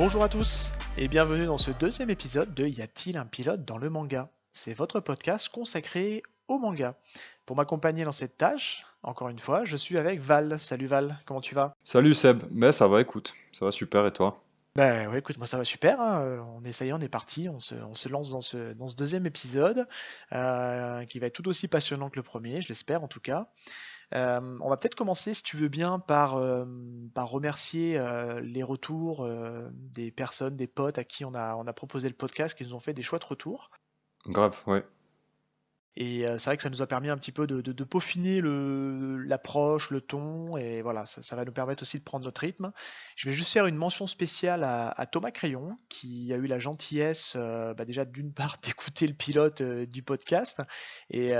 Bonjour à tous et bienvenue dans ce deuxième épisode de Y a-t-il un pilote dans le manga? C'est votre podcast consacré au manga. Pour m'accompagner dans cette tâche, encore une fois, je suis avec Val. Salut Val, comment tu vas? Salut Seb, ben ça va, écoute, ça va super et toi? Ben ouais, écoute, moi ça va super, hein, ça y est, on est parti, on se lance dans ce deuxième épisode qui va être tout aussi passionnant que le premier, je l'espère en tout cas. On va peut-être commencer, si tu veux bien, par remercier les retours des personnes, des potes à qui on a proposé le podcast, qui nous ont fait des chouettes retours. Grave, ouais. Et c'est vrai que ça nous a permis un petit peu de peaufiner l'approche, le ton, et voilà, ça va nous permettre aussi de prendre notre rythme. Je vais juste faire une mention spéciale à Thomas Crayon, qui a eu la gentillesse, déjà d'une part d'écouter le pilote du podcast, et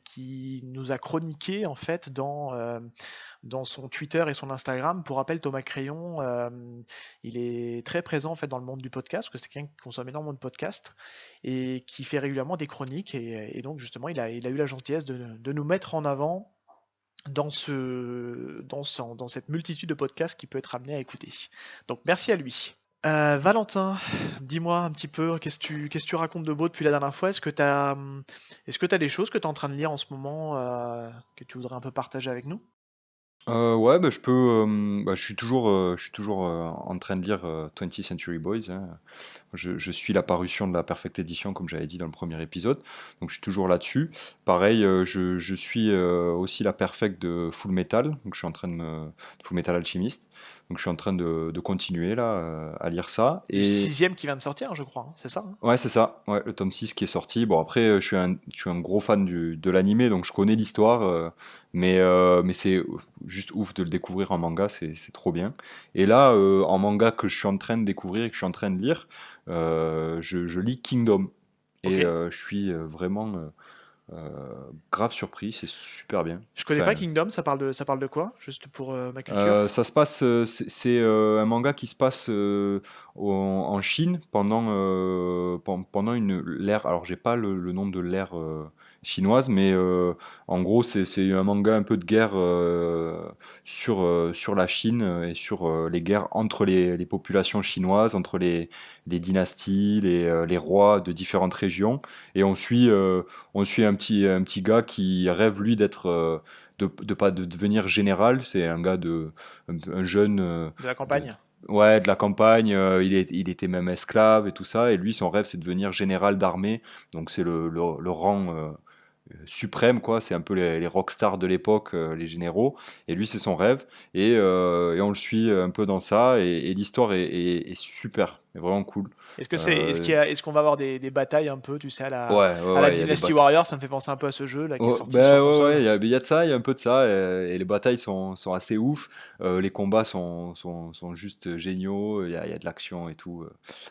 qui nous a chroniqué en fait dans son Twitter et son Instagram. Pour rappel, Thomas Crayon, il est très présent en fait dans le monde du podcast, parce que c'est quelqu'un qui consomme énormément de podcasts et qui fait régulièrement des chroniques. Et donc justement, il a eu la gentillesse de nous mettre en avant dans cette multitude de podcasts qu'il peut être amené à écouter. Donc merci à lui. Valentin, dis-moi un petit peu, qu'est-ce que tu racontes de beau depuis la dernière fois? Est-ce que t'as des choses que tu es en train de lire en ce moment que tu voudrais un peu partager avec nous? Ouais, bah, je suis toujours en train de lire 20th Century Boys, hein. Je suis la parution de la Perfect Edition, comme j'avais dit dans le premier épisode, donc je suis toujours là-dessus. Pareil, je suis aussi la Perfect de Full Metal, donc je suis en train de Full Metal Alchemist, donc je suis en train de continuer là à lire ça. Du Et sixième qui vient de sortir, je crois, hein, c'est ça, hein? ouais, c'est ça, ouais, le tome 6 qui est sorti. Bon, après, je suis un gros fan de l'animé, donc je connais l'histoire, mais c'est juste ouf de le découvrir en manga, c'est trop bien. Et là, en manga que je suis en train de découvrir et que je suis en train de lire, je lis Kingdom. Ok. Et je suis vraiment grave surpris, c'est super bien. Je connais pas Enfin, Kingdom, ça parle de quoi? Juste pour ma culture. Ça se passe, c'est un manga qui se passe en Chine pendant l'ère. Alors j'ai pas le nom de l'ère chinoise, mais en gros c'est un manga un peu de guerre sur la Chine et sur les guerres entre les populations chinoises, entre les dynasties, les rois de différentes régions. Et on suit un petit gars qui rêve lui d'être de pas de devenir général. C'est un gars un jeune De la de, campagne? ouais, de la campagne. Il était même esclave et tout ça. Et lui, son rêve, c'est de devenir général d'armée. Donc c'est le rang suprême, quoi. C'est un peu les rockstars de l'époque, les généraux. Et lui, c'est son rêve. Et on le suit un peu dans ça. Et l'histoire est super, est vraiment cool. Euh, Est-ce qu'on va avoir des batailles un peu, tu sais, à la, ouais, ouais, à la ouais, il y a des Dynasty batailles. Warrior? Ça me fait penser un peu à ce jeu là qui est Oh, sorti sur ben ouais, console. ouais, il y a de ça, il y a un peu de ça, et les batailles sont assez ouf, les combats sont juste géniaux, il y a de l'action et tout.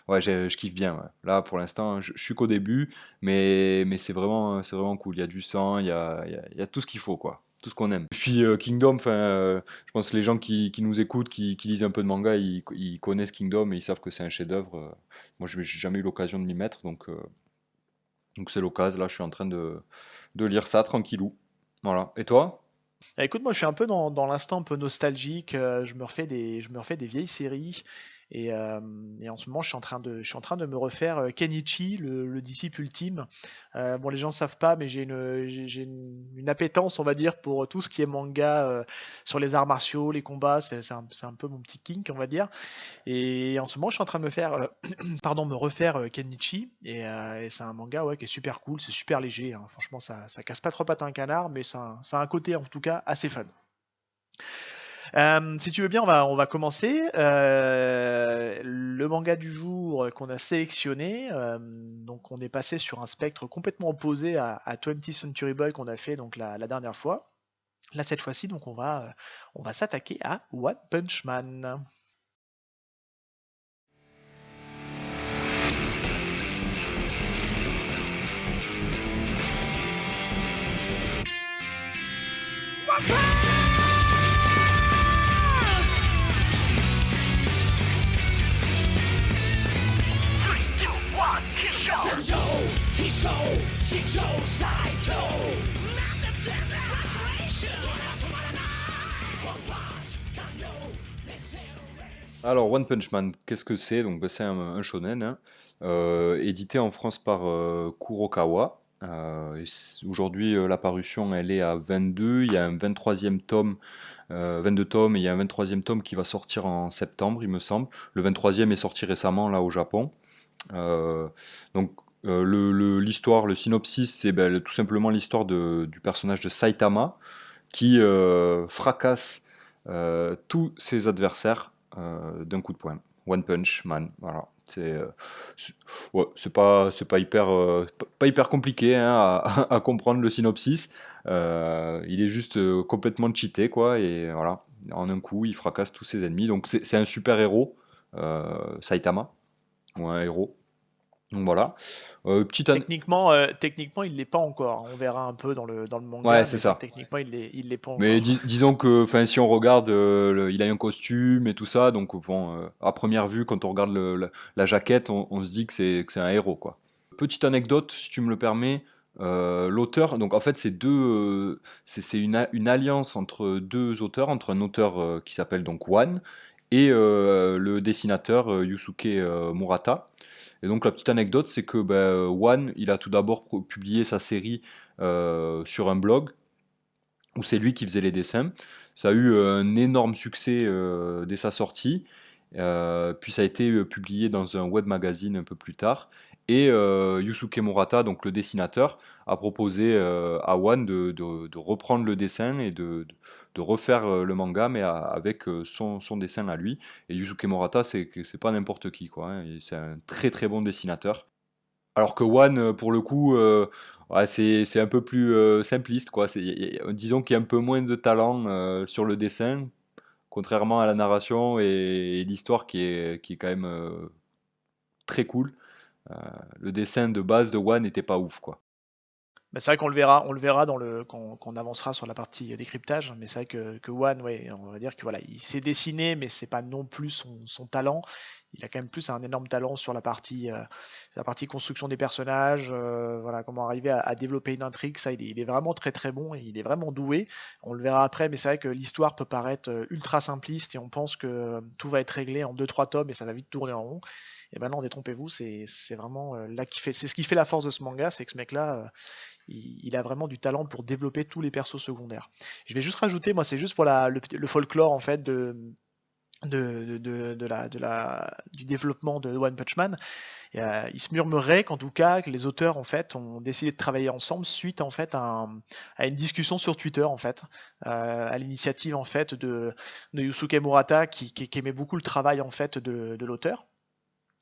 Ouais, je kiffe bien, ouais. Là, pour l'instant, je suis qu'au début, mais c'est vraiment cool. Il y a du sang, il y a tout ce qu'il faut, quoi. Tout ce qu'on aime. Et puis Kingdom, enfin, je pense que les gens qui nous écoutent, qui lisent un peu de manga, ils connaissent Kingdom et ils savent que c'est un chef-d'œuvre. Moi, j'ai jamais eu l'occasion de m'y mettre, donc c'est l'occasion. Là, je suis en train de lire ça tranquillou. Voilà. Et toi? Ah, écoute, moi je suis un peu dans l'instant un peu nostalgique. Je me refais des vieilles séries. Et en ce moment, je suis en train de me refaire Kenichi, le disciple ultime. Bon, les gens ne savent pas, mais j'ai une appétence, on va dire, pour tout ce qui est manga sur les arts martiaux, les combats. C'est un peu mon petit kink, on va dire. Et en ce moment, je suis en train de me refaire Kenichi. Et c'est un manga, ouais, qui est super cool, c'est super léger, hein. Franchement, ça casse pas trop pattes à un canard, mais ça a un côté en tout cas assez fun. Si tu veux bien, on va commencer. Le manga du jour qu'on a sélectionné, donc on est passé sur un spectre complètement opposé à 20th Century Boy qu'on a fait donc la dernière fois. Là, cette fois-ci, donc on va s'attaquer à One Punch Man. Alors, One Punch Man, qu'est-ce que c'est? Donc, bah, c'est un shonen, hein, édité en France par Kurokawa. Aujourd'hui, la parution, elle est à 22. Il y a un 23e tome, 22 tomes, et il y a un 23e tome qui va sortir en septembre, il me semble. Le 23e est sorti récemment, là, au Japon. Euh, donc, l'histoire, le synopsis, c'est ben, tout simplement l'histoire du personnage de Saitama qui fracasse tous ses adversaires d'un coup de poing. One Punch Man, voilà. C'est- ouais, c'est pas hyper pas hyper compliqué hein, à comprendre le synopsis. Il est juste complètement cheaté quoi et voilà. En un coup, il fracasse tous ses ennemis. Donc c'est un super héros, Saitama ou un héros. Donc voilà. Petite an- Techniquement, il l'est pas encore, hein. On verra un peu dans le Ouais, manga, c'est mais c'est vrai que ça. techniquement, il l'est pas Mais encore. disons que, enfin, si on regarde, il a un costume et tout ça, donc bon, à première vue, quand on regarde la jaquette, on se dit que c'est un héros, quoi. Petite anecdote, si tu me le permets, l'auteur, donc en fait, c'est une alliance entre deux auteurs, entre un auteur qui s'appelle donc One et le dessinateur Yusuke Murata. Et donc la petite anecdote, c'est que ben, One, il a tout d'abord publié sa série sur un blog où c'est lui qui faisait les dessins. Ça a eu un énorme succès dès sa sortie. Puis ça a été publié dans un web magazine un peu plus tard. Et Yusuke Murata, donc le dessinateur, a proposé à One de reprendre le dessin et de refaire le manga, mais avec son dessin à lui. Et Yusuke Murata, c'est pas n'importe qui, quoi, hein. C'est un très très bon dessinateur. Alors que One, pour le coup, ouais, c'est un peu plus simpliste, quoi. Disons qu'il y a un peu moins de talent sur le dessin, contrairement à la narration et l'histoire qui est quand même très cool. Euh, le dessin de base de One n'était pas ouf, quoi. Bah, c'est vrai on le verra quand on avancera sur la partie décryptage, mais c'est vrai que One, ouais, on va dire que voilà, il sait dessiner, mais c'est pas non plus son talent. Il a quand même plus un énorme talent sur la partie construction des personnages, voilà, comment arriver à développer une intrigue, ça, il est vraiment très très bon et il est vraiment doué. On le verra après, mais c'est vrai que l'histoire peut paraître ultra simpliste et on pense que tout va être réglé en deux trois tomes et ça va vite tourner en rond. Et ben non, détrompez-vous, c'est vraiment là c'est ce qui fait la force de ce manga, c'est que ce mec-là, il a vraiment du talent pour développer tous les persos secondaires. Je vais juste rajouter, moi, c'est juste pour le folklore en fait du développement de One Punch Man. Il se murmurait qu'en tout cas, que les auteurs en fait ont décidé de travailler ensemble suite en fait à une discussion sur Twitter en fait, à l'initiative en fait de Yusuke Murata qui aimait beaucoup le travail en fait de l'auteur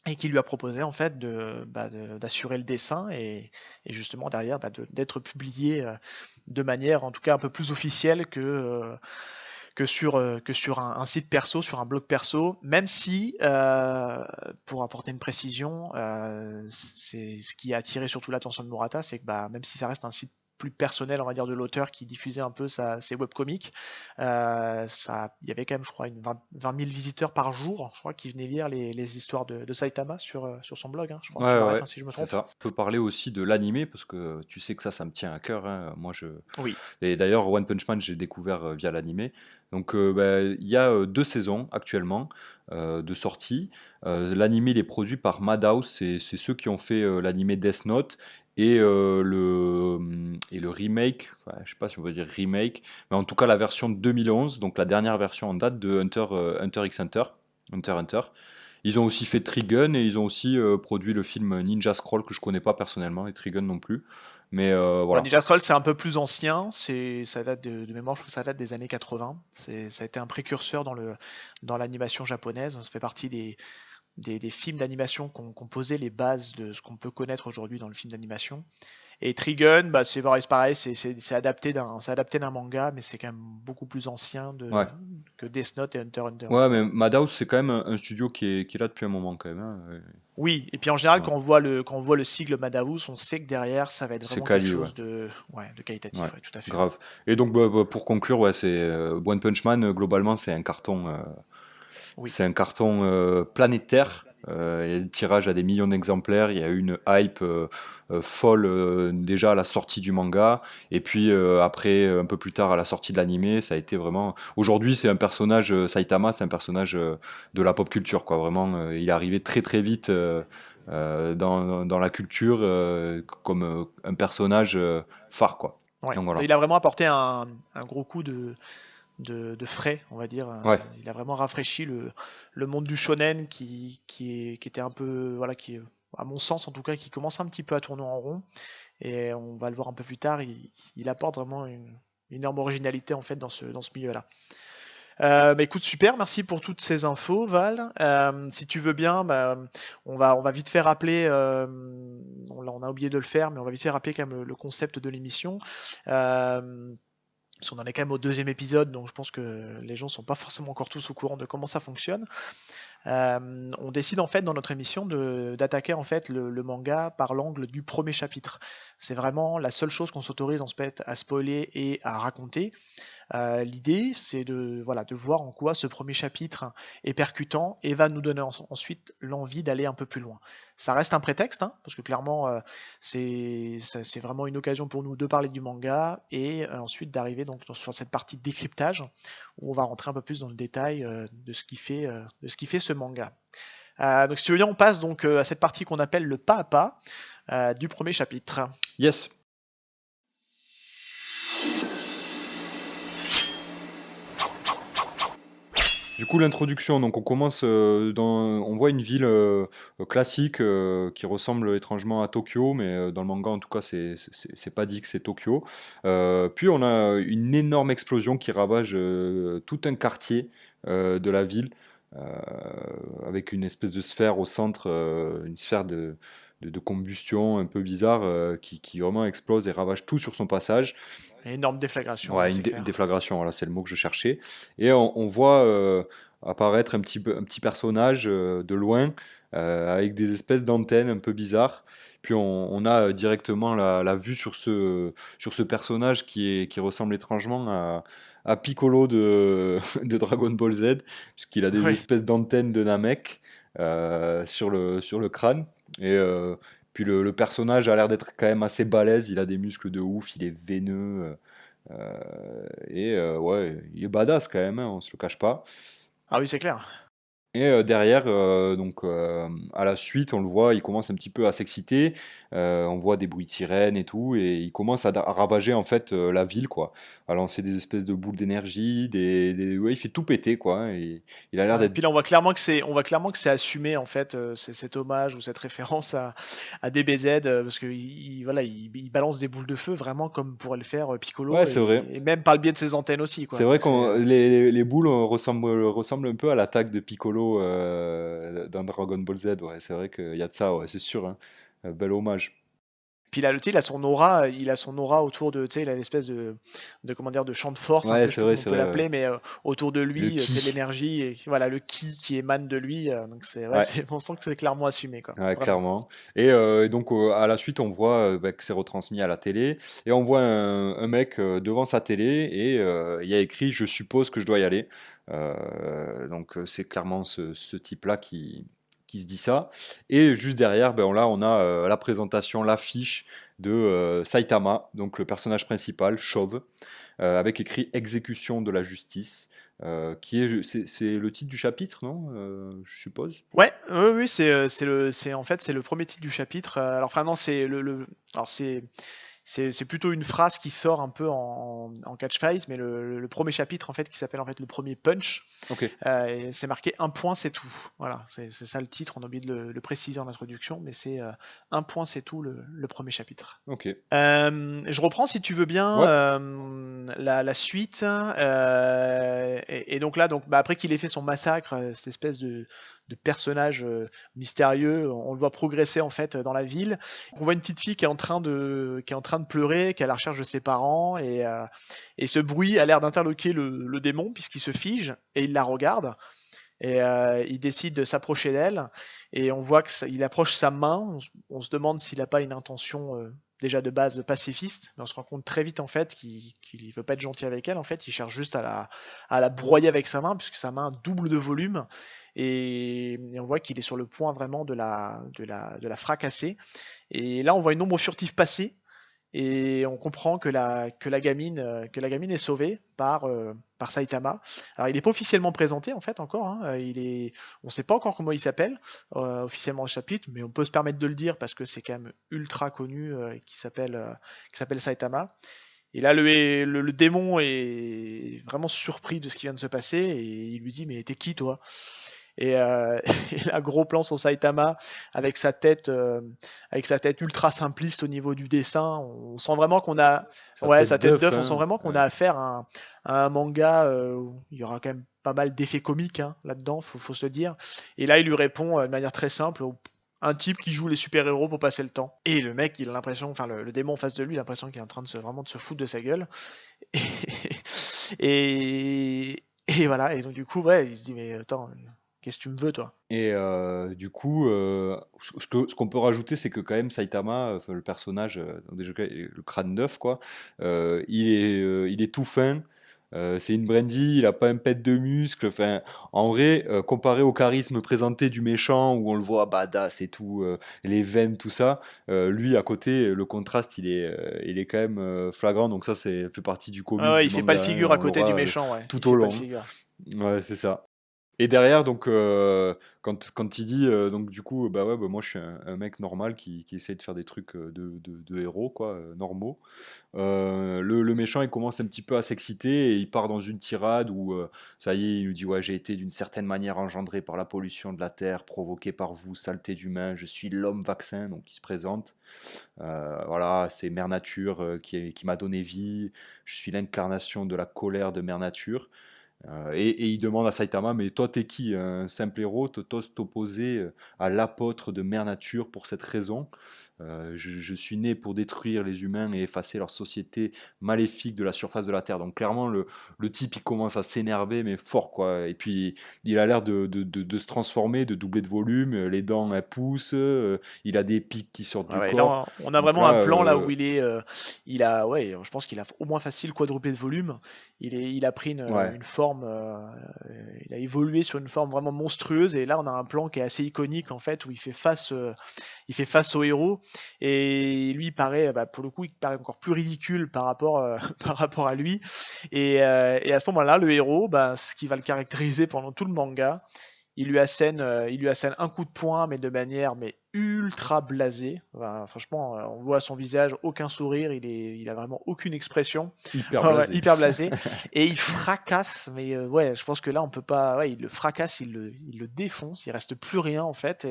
et qui lui a proposé en fait d'assurer le dessin et justement derrière d'être publié de manière en tout cas un peu plus officielle que sur un site perso, sur un blog perso, même si, pour apporter une précision, c'est ce qui a attiré surtout l'attention de Murata, c'est que même si ça reste un site plus personnel, on va dire, de l'auteur qui diffusait un peu ses webcomics, il y avait quand même, je crois, 20 000 visiteurs par jour, je crois, qui venaient lire les histoires de Saitama sur son blog, hein. Je crois, Ouais, tu ouais, m'arrêtes ouais, hein, si je me c'est trompe. ça. On peut parler aussi de l'animé, parce que tu sais que ça me tient à cœur, hein. Oui. Et d'ailleurs, One Punch Man, j'ai découvert via l'animé. Donc, bah, il y a 2 saisons actuellement de sortie. L'animé, il est produit par Madhouse, c'est ceux qui ont fait l'animé Death Note et le remake, enfin, je sais pas si on peut dire remake, mais en tout cas la version de 2011, donc la dernière version en date de Hunter x Hunter, Hunter x Hunter. Ils ont aussi fait Trigun et ils ont aussi produit le film Ninja Scroll que je connais pas personnellement et Trigun non plus. Mais Ouais, voilà. Ninja Scroll, c'est un peu plus ancien. Ça date de mémoire, je crois que ça date des années 80. Ça a été un précurseur dans l'animation japonaise. Ça fait partie des films d'animation qui ont posé les bases de ce qu'on peut connaître aujourd'hui dans le film d'animation. Et Trigun, c'est pareil, c'est adapté d'un manga, mais c'est quand même beaucoup plus ancien Ouais. que Death Note et Hunter x Hunter, Ouais, tu mais vois. Madhouse, c'est quand même un studio qui est là depuis un moment quand même, hein. Oui, et puis en général, Ouais. quand on voit le sigle Madhouse, on sait que derrière, ça va être C'est vraiment quelque quali, ouais. chose de Ouais, qualitatif, ouais, tout à fait. grave. Et donc, pour conclure, ouais, c'est One Punch Man, globalement, Oui. c'est un carton planétaire. Il y a des tirages à des millions d'exemplaires, il y a eu une hype folle déjà à la sortie du manga, et puis après, un peu plus tard, à la sortie de l'animé, ça a été vraiment... Aujourd'hui, c'est un personnage, Saitama, c'est un personnage de la pop culture, quoi. Vraiment, il est arrivé très très vite dans la culture comme un personnage phare, quoi. Ouais. Donc voilà. Il a vraiment apporté un gros coup de frais, on va dire. Ouais, Il a vraiment rafraîchi le monde du shonen qui était un peu, voilà, à mon sens en tout cas, qui commence un petit peu à tourner en rond. Et on va le voir un peu plus tard, il apporte vraiment une énorme originalité en fait dans ce milieu-là. Bah écoute, super, merci pour toutes ces infos, Val. Si tu veux bien, bah, on va vite fait rappeler, on a oublié de le faire, mais on va vite fait rappeler quand même le concept de l'émission. Parce qu'on en est quand même au deuxième épisode, donc je pense que les gens sont pas forcément encore tous au courant de comment ça fonctionne. On décide en fait dans notre émission d'attaquer en fait le manga par l'angle du premier chapitre. C'est vraiment la seule chose qu'on s'autorise en fait à spoiler et à raconter. L'idée, c'est de voir en quoi ce premier chapitre est percutant et va nous donner ensuite l'envie d'aller un peu plus loin. Ça reste un prétexte, hein, parce que clairement, c'est vraiment une occasion pour nous de parler du manga et ensuite d'arriver donc sur cette partie de décryptage où on va rentrer un peu plus dans le détail de ce qui fait ce manga. Donc si tu veux bien, on passe donc à cette partie qu'on appelle le pas à pas du premier chapitre. yes. Du coup, l'introduction, donc on commence on voit une ville classique qui ressemble étrangement à Tokyo, mais dans le manga en tout cas, c'est pas dit que c'est Tokyo. Puis on a une énorme explosion qui ravage tout un quartier de la ville, euh, avec une espèce de sphère au centre, une sphère de combustion un peu bizarre qui vraiment explose et ravage tout sur son passage. Énorme déflagration, ouais, Ouais, c'est une clair. déflagration, voilà, c'est le mot que je cherchais. Et on voit apparaître un petit personnage de loin avec des espèces d'antennes un peu bizarres. Puis on a directement la vue sur ce personnage qui ressemble étrangement à Piccolo de Dragon Ball Z, puisqu'il a des Oui. espèces d'antennes de Namek sur le crâne. Et puis le personnage a l'air d'être quand même assez balèze, il a des muscles de ouf, il est veineux. Ouais, il est badass quand même, hein, on se le cache pas. Ah oui, c'est clair. Et derrière, à la suite, on le voit, il commence un petit peu à s'exciter. On voit des bruits de sirènes et tout, et il commence à ravager en fait la ville, quoi. À lancer des espèces de boules d'énergie, ouais, il fait tout péter, quoi, hein, et il a l'air Ouais, d'être... puis là, on voit clairement que c'est assumé en fait, cet hommage ou cette référence à DBZ, parce que voilà, il balance des boules de feu vraiment comme pourrait le faire Ouais, Piccolo c'est vrai. et même par le biais de ses antennes aussi, C'est quoi. vrai Donc c'est que les boules ressemblent un peu à l'attaque de Piccolo dans Dragon Ball Z. Ouais, c'est vrai qu'il y a de ça, ouais, c'est sûr, hein. Un bel hommage. Puis là, tu sais, il a son aura autour de, tu sais, il a une espèce de comment dire, de champ de force un Ouais, peu, je sais pas comment on c'est peut vrai, ouais. l'appeler, mais autour de Le lui, tu sais, ki. l'énergie et voilà le ki qui émane de lui. Donc ouais, Ouais. on sent que c'est clairement assumé, quoi. Ouais, Vraiment. clairement. Et donc à la suite, on voit bah, que c'est retransmis à la télé et on voit un mec devant sa télé et il y a écrit «Je suppose que je dois y aller». C'est clairement ce type-là qui se dit ça. Et juste derrière, ben, là, on a la présentation, l'affiche de Saitama, donc le personnage principal, chauve, avec écrit «Exécution de la justice». C'est le titre du chapitre, non? Je suppose. Ouais, oui, oui, en fait, c'est le premier titre du chapitre. Alors, enfin, non, alors c'est plutôt une phrase qui sort un peu en catchphrase, mais le premier chapitre, en fait, qui s'appelle en fait le premier punch, Ok, et c'est marqué un point, c'est tout. Voilà, c'est ça le titre. On a oublié de le préciser en introduction, mais c'est un point, c'est tout le premier chapitre. ok. Je reprends si tu veux bien Ouais. la suite. Et donc là, bah, après qu'il ait fait son massacre, cette espèce de personnage mystérieux, on le voit progresser en fait dans la ville. On voit une petite fille qui est en train de pleurer, qui est à la recherche de ses parents, et ce bruit a l'air d'interloquer le démon puisqu'il se fige et il la regarde. Et il décide de s'approcher d'elle et on voit qu'il approche sa main. On se demande s'il n'a pas une intention déjà de base pacifiste, mais on se rend compte très vite en fait qu'il veut pas être gentil avec elle. En fait, il cherche juste à la broyer avec sa main puisque sa main double de volume et on voit qu'il est sur le point vraiment de la fracasser. Et là, on voit une ombre furtive passer et on comprend que la gamine est sauvée par Saitama. Alors, il n'est pas officiellement présenté en fait encore, hein. On ne sait pas encore comment il s'appelle officiellement au chapitre, mais on peut se permettre de le dire parce que c'est quand même ultra connu, qui s'appelle Saitama. Et là, le démon est vraiment surpris de ce qui vient de se passer et il lui dit: mais t'es qui toi? Et là, gros plan sur Saitama avec sa tête, ultra simpliste au niveau du dessin. On sent vraiment qu'on a, Sa ouais, tête sa tête d'œuf, d'œuf. On sent hein. vraiment qu'on a affaire à un manga où il y aura quand même pas mal d'effets comiques, hein, là-dedans, faut se le dire. Et là, il lui répond de manière très simple. Un type qui joue les super-héros pour passer le temps. Et le mec, il a l'impression, enfin le démon en face de lui, il a l'impression qu'il est en train vraiment de se foutre de sa gueule. Et, et voilà, et donc du coup, ouais, il se dit, mais attends, qu'est-ce que tu me veux, toi? Et du coup, ce qu'on peut rajouter, c'est que quand même Saitama, enfin, le personnage, donc déjà le crâne neuf, quoi, il est tout fin. C'est une brindille, il a pas un pet de muscle. Enfin, en vrai, comparé au charisme présenté du méchant, où on le voit badass et tout, les veines, tout ça, lui à côté, le contraste, il est quand même flagrant. Donc ça, c'est fait partie du Ouais, comique, ouais, du il fait pas le manga, hein, figure à on côté du l'aura méchant, ouais, il tout au fait pas le long. figure. Ouais, c'est ça. Et derrière, donc, quand il dit, donc du coup, bah ouais, bah moi je suis un mec normal qui essaye de faire des trucs de héros, quoi, normaux. Le méchant, il commence un petit peu à s'exciter et il part dans une tirade où, ça y est, il nous dit, ouais, j'ai été d'une certaine manière engendré par la pollution de la Terre, provoquée par vous, saleté d'humain, je suis l'homme vaccin, donc il se présente. Voilà, c'est Mère Nature qui m'a donné vie, je suis l'incarnation de la colère de Mère Nature. Et il demande à Saitama, mais toi t'es qui? Un simple héros, t'oses t'opposer à l'apôtre de Mère Nature pour cette raison. Je suis né pour détruire les humains et effacer leur société maléfique de la surface de la Terre. Donc clairement, le type, il commence à s'énerver, mais fort, quoi. Et puis, il a l'air de se transformer, de doubler de volume, les dents, elles poussent, il a des pics qui sortent Ouais, du ouais, corps. là, on a Donc vraiment un là, plan là où il a, ouais, je pense qu'il a au moins facile quadruplé de volume. Il a pris ouais, une forme, il a évolué sur une forme vraiment monstrueuse. Et là, on a un plan qui est assez iconique en fait, où il fait face au héros. Et lui, il paraît, bah, pour le coup, il paraît encore plus ridicule par rapport, par rapport à lui. Et à ce moment-là, le héros, bah, ce qui va le caractériser pendant tout le manga, il lui assène un coup de poing, mais de manière ultra blasée. Enfin, franchement, on voit à son visage aucun sourire, il a vraiment aucune expression. hyper Ouais, ouais, blasé. hyper blasé. Et il fracasse, mais ouais, je pense que là, on peut pas. Ouais, il le fracasse, il le défonce, il reste plus rien en fait.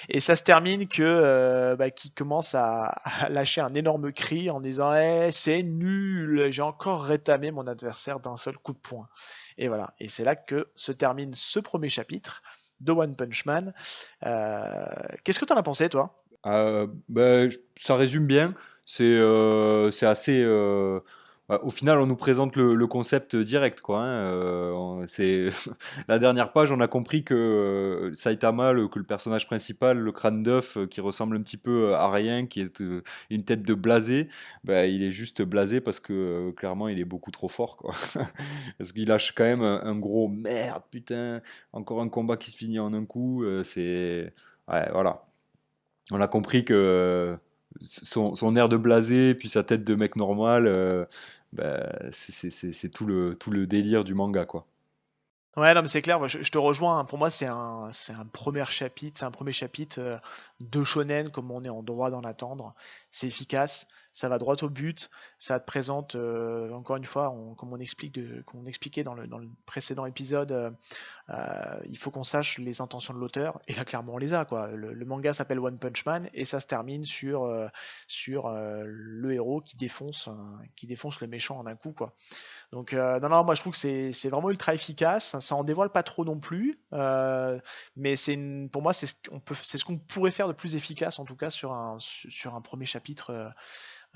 Et ça se termine qu'il commence à lâcher un énorme cri en disant: Eh, c'est nul, j'ai encore rétamé mon adversaire d'un seul coup de poing. Et voilà. Et c'est là que se termine ce premier chapitre de One Punch Man. Qu'est-ce que t'en as pensé, toi? Ben, ça résume bien. C'est assez. Ouais, au final, on nous présente le concept direct, quoi, hein. C'est la dernière page, on a compris que Saitama, que le personnage principal, le crâne d'œuf, qui ressemble un petit peu à rien, qui est une tête de blasé, ben, il est juste blasé parce que clairement, il est beaucoup trop fort, quoi. Parce qu'il lâche quand même un gros merde, putain, encore un combat qui se finit en un coup. C'est. Ouais, voilà. On a compris que son air de blasé, puis sa tête de mec normal, bah, c'est tout le délire du manga, quoi. Ouais, non, mais c'est clair, moi, je te rejoins, hein. Pour moi, c'est un premier chapitre, de shonen, comme on est en droit d'en attendre. C'est efficace, ça va droit au but, ça te présente, encore une fois, comme qu'on expliquait dans le précédent épisode, il faut qu'on sache les intentions de l'auteur, et là, clairement, on les a, quoi. Le manga s'appelle One Punch Man, et ça se termine sur le héros qui défonce le méchant en un coup, quoi. Donc, non, non, moi je trouve que c'est vraiment ultra efficace. Ça en dévoile pas trop non plus, mais pour moi c'est ce qu'on pourrait faire de plus efficace en tout cas sur un premier chapitre,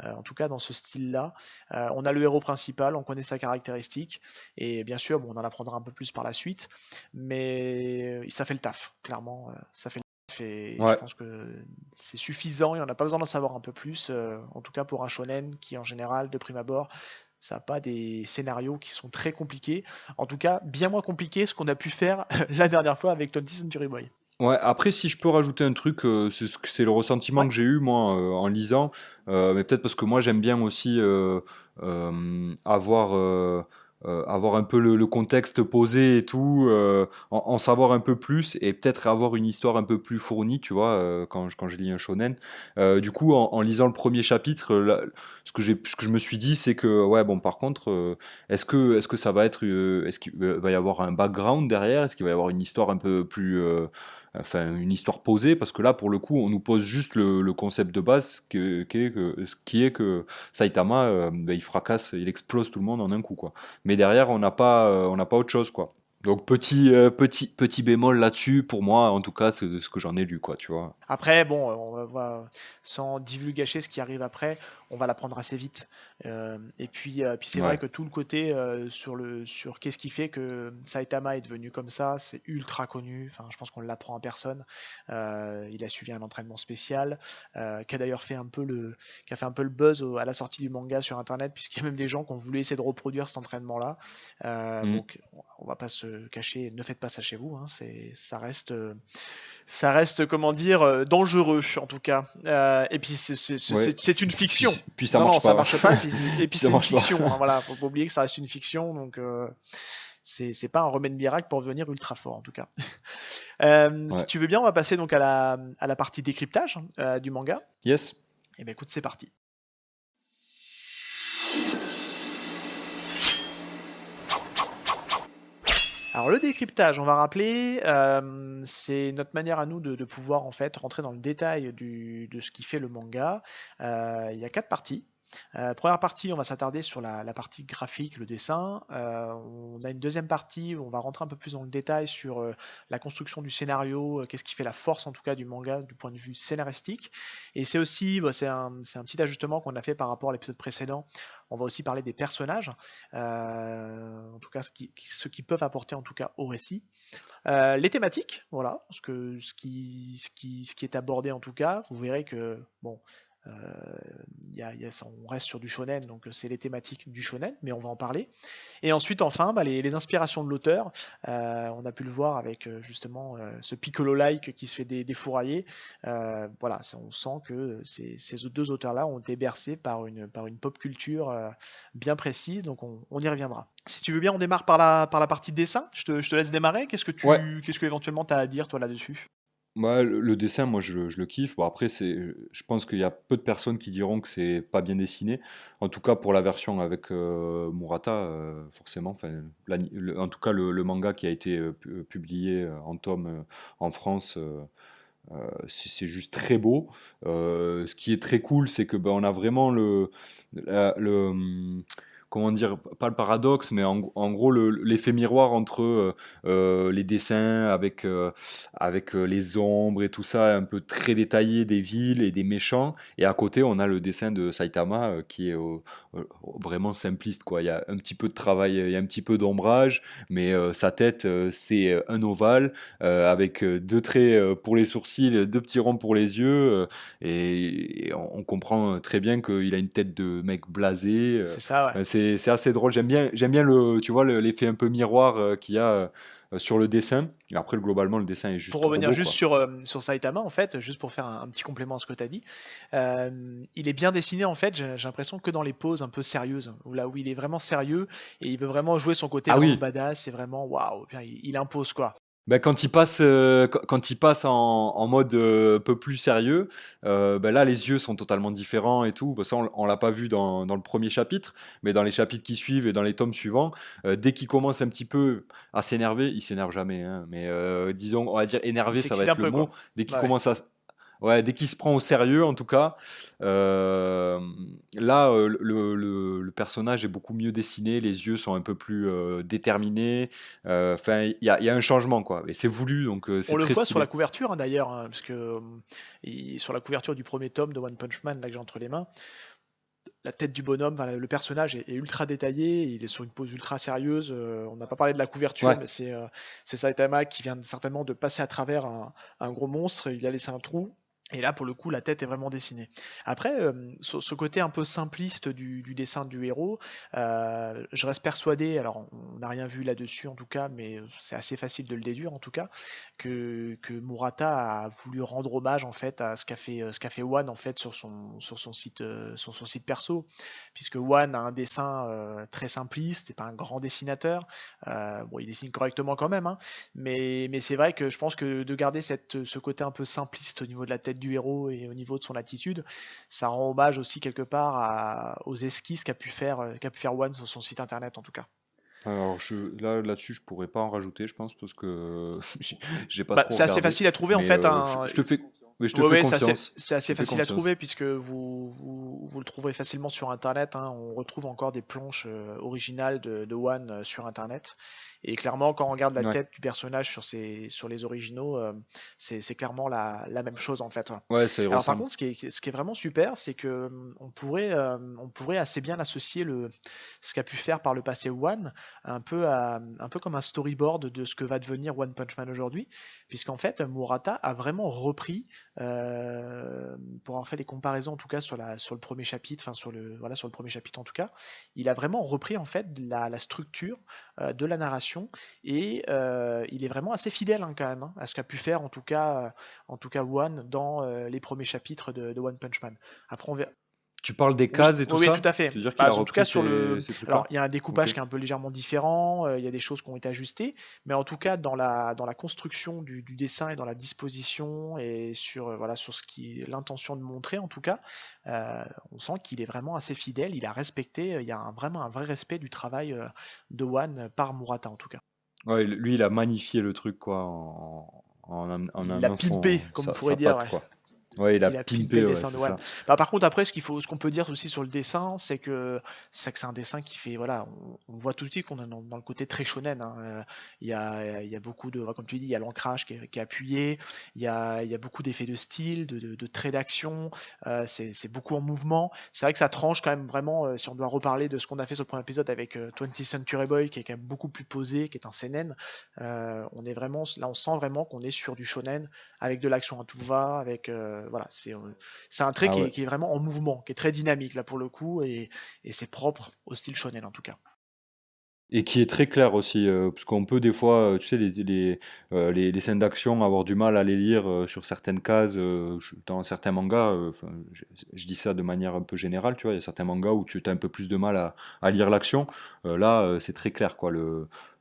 en tout cas dans ce style-là. On a le héros principal, on connaît sa caractéristique, et bien sûr, bon, on en apprendra un peu plus par la suite, mais ça fait le taf, clairement, ça fait le taf, et je Ouais, pense que c'est suffisant, et on n'a pas besoin d'en savoir un peu plus, en tout cas pour un shonen qui en général, de prime abord, Ça n'a pas des scénarios qui sont très compliqués. En tout cas, bien moins compliqués que ce qu'on a pu faire la dernière fois avec 20th Century Boy. Ouais, après, si je peux rajouter un truc, c'est le ressentiment Ouais, que j'ai eu, moi, en lisant, mais peut-être parce que moi, j'aime bien aussi avoir un peu le contexte posé et tout, en savoir un peu plus et peut-être avoir une histoire un peu plus fournie, tu vois, quand je lis un shonen. Du coup, en lisant le premier chapitre, là, ce que je me suis dit, c'est que, ouais, bon, par contre, est-ce que ça va être, est-ce qu'il va y avoir un background derrière? Est-ce qu'il va y avoir une histoire un peu plus, enfin une histoire posée, parce que là pour le coup on nous pose juste le concept de base qui est que Saitama, ben, il fracasse, il explose tout le monde en un coup, quoi. Mais derrière on n'a pas autre chose, quoi. Donc petit bémol là-dessus pour moi, en tout cas c'est ce que j'en ai lu, quoi, tu vois. après, bon, sans divulgacher ce qui arrive après, on va l'apprendre assez vite. Et puis c'est vrai Ouais. que tout le côté sur qu'est-ce qui fait que Saitama est devenu comme ça, c'est ultra connu. Enfin, je pense qu'on l'apprend à personne. Il a suivi un entraînement spécial, qui a d'ailleurs qui a fait un peu le buzz à la sortie du manga sur Internet, puisqu'il y a même des gens qui ont voulu essayer de reproduire cet entraînement-là. Mm. Donc, on va pas se cacher, ne faites pas ça chez vous. Hein, ça reste, comment dire, dangereux en tout cas. Et puis Ouais. c'est une fiction. Puis ça Non, non, marche ça pas. marche pas. Et puis Puis ça c'est une marche pas. fiction. Hein, voilà, faut pas oublier que ça reste une fiction, donc c'est pas un remède miracle pour devenir ultra fort en tout cas. Si Ouais. tu veux bien, on va passer donc à la partie décryptage du manga. Yes. Et ben écoute, c'est parti. Alors le décryptage, on va rappeler, c'est notre manière à nous de pouvoir en fait rentrer dans le détail de ce qui fait le manga. Il y a 4 parties. Première partie, on va s'attarder sur la partie graphique, le dessin. On a une deuxième partie où on va rentrer un peu plus dans le détail sur la construction du scénario, qu'est-ce qui fait la force en tout cas du manga du point de vue scénaristique. Et c'est aussi, c'est un petit ajustement qu'on a fait par rapport à l'épisode précédent. On va aussi parler des personnages, en tout cas ce qui peuvent apporter en tout cas au récit. Les thématiques, voilà, ce qui est abordé en tout cas, vous verrez que bon, euh, on reste sur du shonen, donc c'est les thématiques du shonen, mais on va en parler. Et ensuite, enfin, les inspirations de l'auteur. On a pu le voir avec justement ce Piccolo-like qui se fait défourailler. Voilà, on sent que ces deux auteurs-là ont été bercés par une pop culture bien précise, donc on y reviendra. Si tu veux bien, on démarre par la partie dessin. Je te laisse démarrer. Ouais. Qu'est-ce que éventuellement tu as à dire toi là-dessus? Ouais, le dessin, moi, je le kiffe. Bon, après, je pense qu'il y a peu de personnes qui diront que c'est pas bien dessiné. En tout cas, pour la version avec Murata, forcément. Enfin, en tout cas, le manga qui a été publié en tome en France, c'est juste très beau. Ce qui est très cool, c'est que ben, on a vraiment comment dire, pas le paradoxe, mais en gros l'effet miroir entre les dessins avec les ombres et tout ça, un peu très détaillé des villes et des méchants, et à côté on a le dessin de Saitama qui est vraiment simpliste, quoi. Il y a un petit peu de travail, il y a un petit peu d'ombrage, mais sa tête c'est un ovale avec deux traits pour les sourcils, deux petits ronds pour les yeux, et on comprend très bien qu'il a une tête de mec blasé. C'est ça, ouais. C'est assez drôle. J'aime bien tu vois, l'effet un peu miroir qu'il y a sur le dessin. Et après, globalement, le dessin est juste Pour trop revenir beau, juste quoi. sur Saitama, en fait, juste pour faire un petit complément à ce que tu as dit, il est bien dessiné, en fait, j'ai l'impression que dans les poses un peu sérieuses, où il est vraiment sérieux et il veut vraiment jouer son côté Ah vraiment oui, badass, c'est vraiment waouh, il impose quoi. ben, quand il passe en mode un peu plus sérieux, ben là les yeux sont totalement différents et tout. Ben ça on l'a pas vu dans le premier chapitre, mais dans les chapitres qui suivent et dans les tomes suivants, dès qu'il commence un petit peu à s'énerver, il s'énerve jamais, hein, mais disons, on va dire Il énervé, ça va s'excite un être le peu quoi. mot. Dès qu'il Ouais. commence à Ouais, dès qu'il se prend au sérieux, en tout cas, euh, là, le personnage est beaucoup mieux dessiné, les yeux sont un peu plus déterminés. Enfin, il y a un changement, quoi. Et c'est voulu, donc On c'est le très voit sur la stylé. couverture hein, d'ailleurs, hein, parce que sur la couverture du premier tome de One Punch Man là, que j'ai entre les mains, la tête du bonhomme, enfin, le personnage est ultra détaillé, il est sur une pose ultra sérieuse. On n'a pas parlé de la couverture, Ouais, mais c'est Saitama qui vient certainement de passer à travers un gros monstre. Il a laissé un trou Et là, pour le coup, la tête est vraiment dessinée. Après, ce côté un peu simpliste du dessin du héros, je reste persuadé, alors on n'a rien vu là-dessus en tout cas, mais c'est assez facile de le déduire en tout cas, que Murata a voulu rendre hommage en fait à ce qu'a fait One en fait sur son site perso, puisque One a un dessin très simpliste, c'est pas un grand dessinateur, bon, il dessine correctement quand même, hein, mais c'est vrai que je pense que de garder ce côté un peu simpliste au niveau de la tête du héros et au niveau de son attitude, ça rend hommage aussi quelque part aux esquisses qu'a pu faire One sur son site internet en tout cas. Alors là-dessus, je pourrais pas en rajouter, je pense, parce que j'ai pas Bah, trop c'est assez regardé. facile à trouver en Mais fait, hein. je te Ouais, fais ouais, confiance. c'est Je te assez fais facile à trouver confiance. puisque vous le trouverez facilement sur Internet, hein. On retrouve encore des planches originales de One sur Internet. Et clairement, quand on regarde la Ouais, tête du personnage sur les originaux, c'est clairement la même chose en fait, ouais. ouais, ça y Alors par ressemble. contre, ce qui est vraiment super, c'est que on pourrait assez bien associer ce qu'a pu faire par le passé One un peu comme un storyboard de ce que va devenir One Punch Man aujourd'hui, puisqu'en fait, Murata a vraiment repris, pour avoir fait des comparaisons en tout cas sur le premier chapitre, enfin voilà, sur le premier chapitre en tout cas, il a vraiment repris en fait la structure de la narration et il est vraiment assez fidèle hein, quand même hein, à ce qu'a pu faire en tout cas One dans les premiers chapitres de One Punch Man. Après on verra, Tu parles des oui, cases et tout oui, oui, tout ça? à fait. Tu veux dire qu'il Bah, a en tout cas, repris ces alors trucs-là? il y a un Ok. découpage qui est un peu légèrement différent, il y a des choses qui ont été ajustées, mais en tout cas, dans la construction du dessin et dans la disposition et sur, voilà, sur ce qui est l'intention de montrer, en tout cas, on sent qu'il est vraiment assez fidèle. Il a respecté, il y a vraiment un vrai respect du travail de One par Murata, en tout cas. Ouais, lui, il a magnifié le truc, quoi, en Il l'a amenant pimpé, comme on sa pourrait dire, patte, ouais. quoi. Ouais, il a Il a pimpé pimpé, le ouais, dessin de c'est One. ça. Bah, par contre, après, ce qu'on peut dire aussi sur le dessin, c'est que c'est un dessin qui fait, voilà, on voit tout de suite qu'on est dans le côté très shonen, hein. Il y a beaucoup de, comme tu dis, il y a l'ancrage qui est appuyé, il y a beaucoup d'effets de style, de traits d'action, c'est beaucoup en mouvement. C'est vrai que ça tranche quand même vraiment, si on doit reparler de ce qu'on a fait sur le premier épisode avec 20th Century Boy, qui est quand même beaucoup plus posé, qui est un seinen. On est vraiment, là, on sent vraiment qu'on est sur du shonen avec de l'action à tout va, avec voilà, c'est un trait Ah ouais. qui est vraiment en mouvement, qui est très dynamique là pour le coup, et c'est propre au style shonen en tout cas. Et qui est très clair aussi, parce qu'on peut des fois, tu sais, les scènes d'action, avoir du mal à les lire sur certaines cases, dans certains mangas, enfin, je dis ça de manière un peu générale, tu vois, il y a certains mangas où tu as un peu plus de mal à lire l'action. Là, c'est très clair, quoi.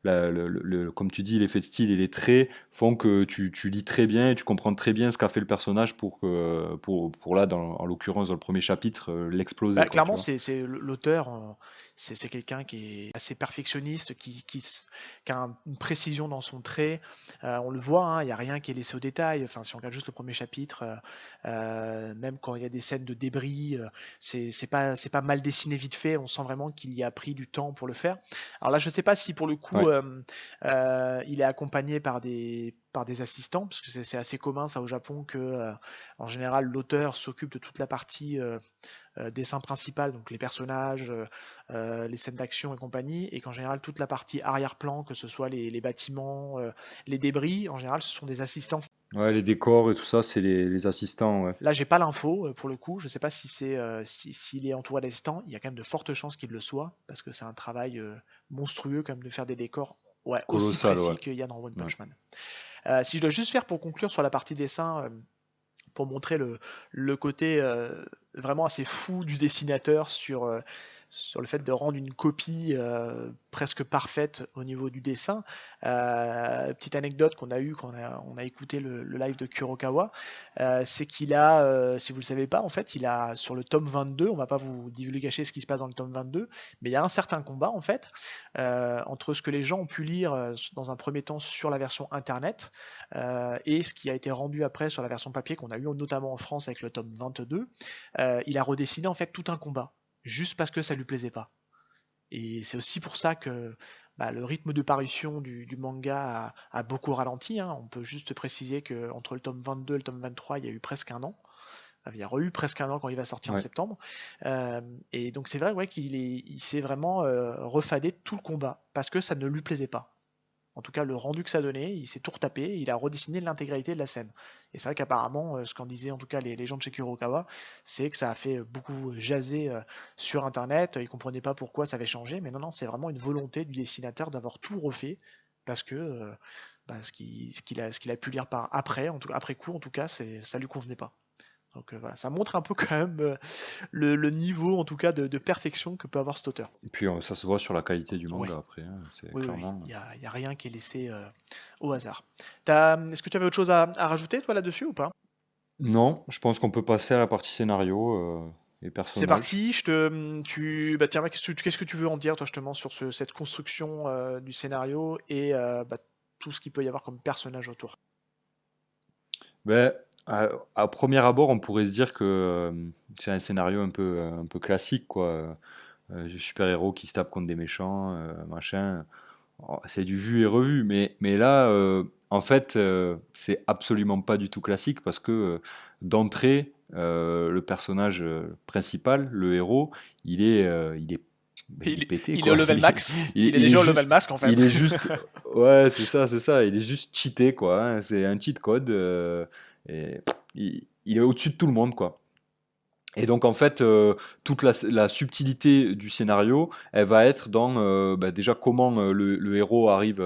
Comme tu dis, l'effet de style et les traits font que tu lis très bien et tu comprends très bien ce qu'a fait le personnage pour là, en l'occurrence, dans le premier chapitre, l'exploser, Bah, quoi, tu clairement, vois. c'est l'auteur, c'est quelqu'un qui est assez perfectionniste, qui a une précision dans son trait. On le voit, hein, il n'y a rien qui est laissé au détail. Enfin, si on regarde juste le premier chapitre, même quand il y a des scènes de débris, c'est pas mal dessiné vite fait. On sent vraiment qu'il y a pris du temps pour le faire. Alors là, je ne sais pas si pour le coup, Ouais. il est accompagné par des assistants, parce que c'est assez commun ça au Japon que, en général, l'auteur s'occupe de toute la partie dessin principal, donc les personnages, les scènes d'action et compagnie, et qu'en général toute la partie arrière-plan, que ce soit les bâtiments, les débris, en général ce sont des assistants. Ouais, les décors et tout ça, c'est les assistants, ouais. Là j'ai pas l'info pour le coup, je sais pas si s'il est entouré d'assistants, il y a quand même de fortes chances qu'il le soit, parce que c'est un travail monstrueux quand même de faire des décors. Ouais, aussi Colossal, précis ouais. qu'il y a dans One Ouais. Punch Man. Si je dois juste faire pour conclure sur la partie dessin, pour montrer le côté vraiment assez fou du dessinateur sur le fait de rendre une copie presque parfaite au niveau du dessin. Petite anecdote qu'on a eue quand on a écouté le live de Kurokawa, c'est qu'il a, si vous ne le savez pas, en fait, il a sur le tome 22, on va pas vous divulguer ce qui se passe dans le tome 22, mais il y a un certain combat en fait entre ce que les gens ont pu lire dans un premier temps sur la version internet et ce qui a été rendu après sur la version papier qu'on a eu notamment en France avec le tome 22, il a redessiné en fait tout un combat, juste parce que ça lui plaisait pas. Et c'est aussi pour ça que bah, le rythme de parution du manga a beaucoup ralenti, hein. On peut juste préciser qu'entre le tome 22 et le tome 23, il y a eu presque un an. Il y a eu presque un an quand il va sortir en Ouais. septembre. Et donc c'est vrai ouais, il s'est vraiment refadé tout le combat, parce que ça ne lui plaisait pas. En tout cas, le rendu que ça donnait, il s'est tout retapé, il a redessiné l'intégralité de la scène. Et c'est vrai qu'apparemment, ce qu'en disaient en tout cas les gens de chez Kurokawa, c'est que ça a fait beaucoup jaser sur Internet. Ils comprenaient pas pourquoi ça avait changé, mais non, non, c'est vraiment une volonté du dessinateur d'avoir tout refait parce que ce qu'il a pu lire par après, en tout cas, après coup, en tout cas, ça lui convenait pas. Donc voilà, ça montre un peu quand même le niveau, en tout cas, de perfection que peut avoir cet auteur. Et puis ça se voit sur la qualité du Ouais, manga après, hein, c'est oui, oui, oui. clairement. Il y a rien qui est laissé au hasard. Est-ce que tu avais autre chose à rajouter, toi, là-dessus ou pas? Non, je pense qu'on peut passer à la partie scénario et C'est personnages. parti, tiens, qu'est-ce que tu veux en dire, toi, justement, sur cette construction du scénario et tout ce qu'il peut y avoir comme personnage autour? Ben, à premier abord, on pourrait se dire que c'est un scénario un peu classique, quoi. Super-héros qui se tape contre des méchants, machin. Oh, c'est du vu et revu, mais là, en fait, c'est absolument pas du tout classique parce que d'entrée, le personnage principal, le héros, ben, il est Il, pété, il est au quoi. level max, il est Il est déjà au level juste, max, en fait. il est juste, ouais, c'est ça, il est juste cheaté, quoi, hein. C'est un cheat code, et il est au-dessus de tout le monde, quoi. Et donc en fait, toute la subtilité du scénario, elle va être dans bah, déjà comment le héros arrive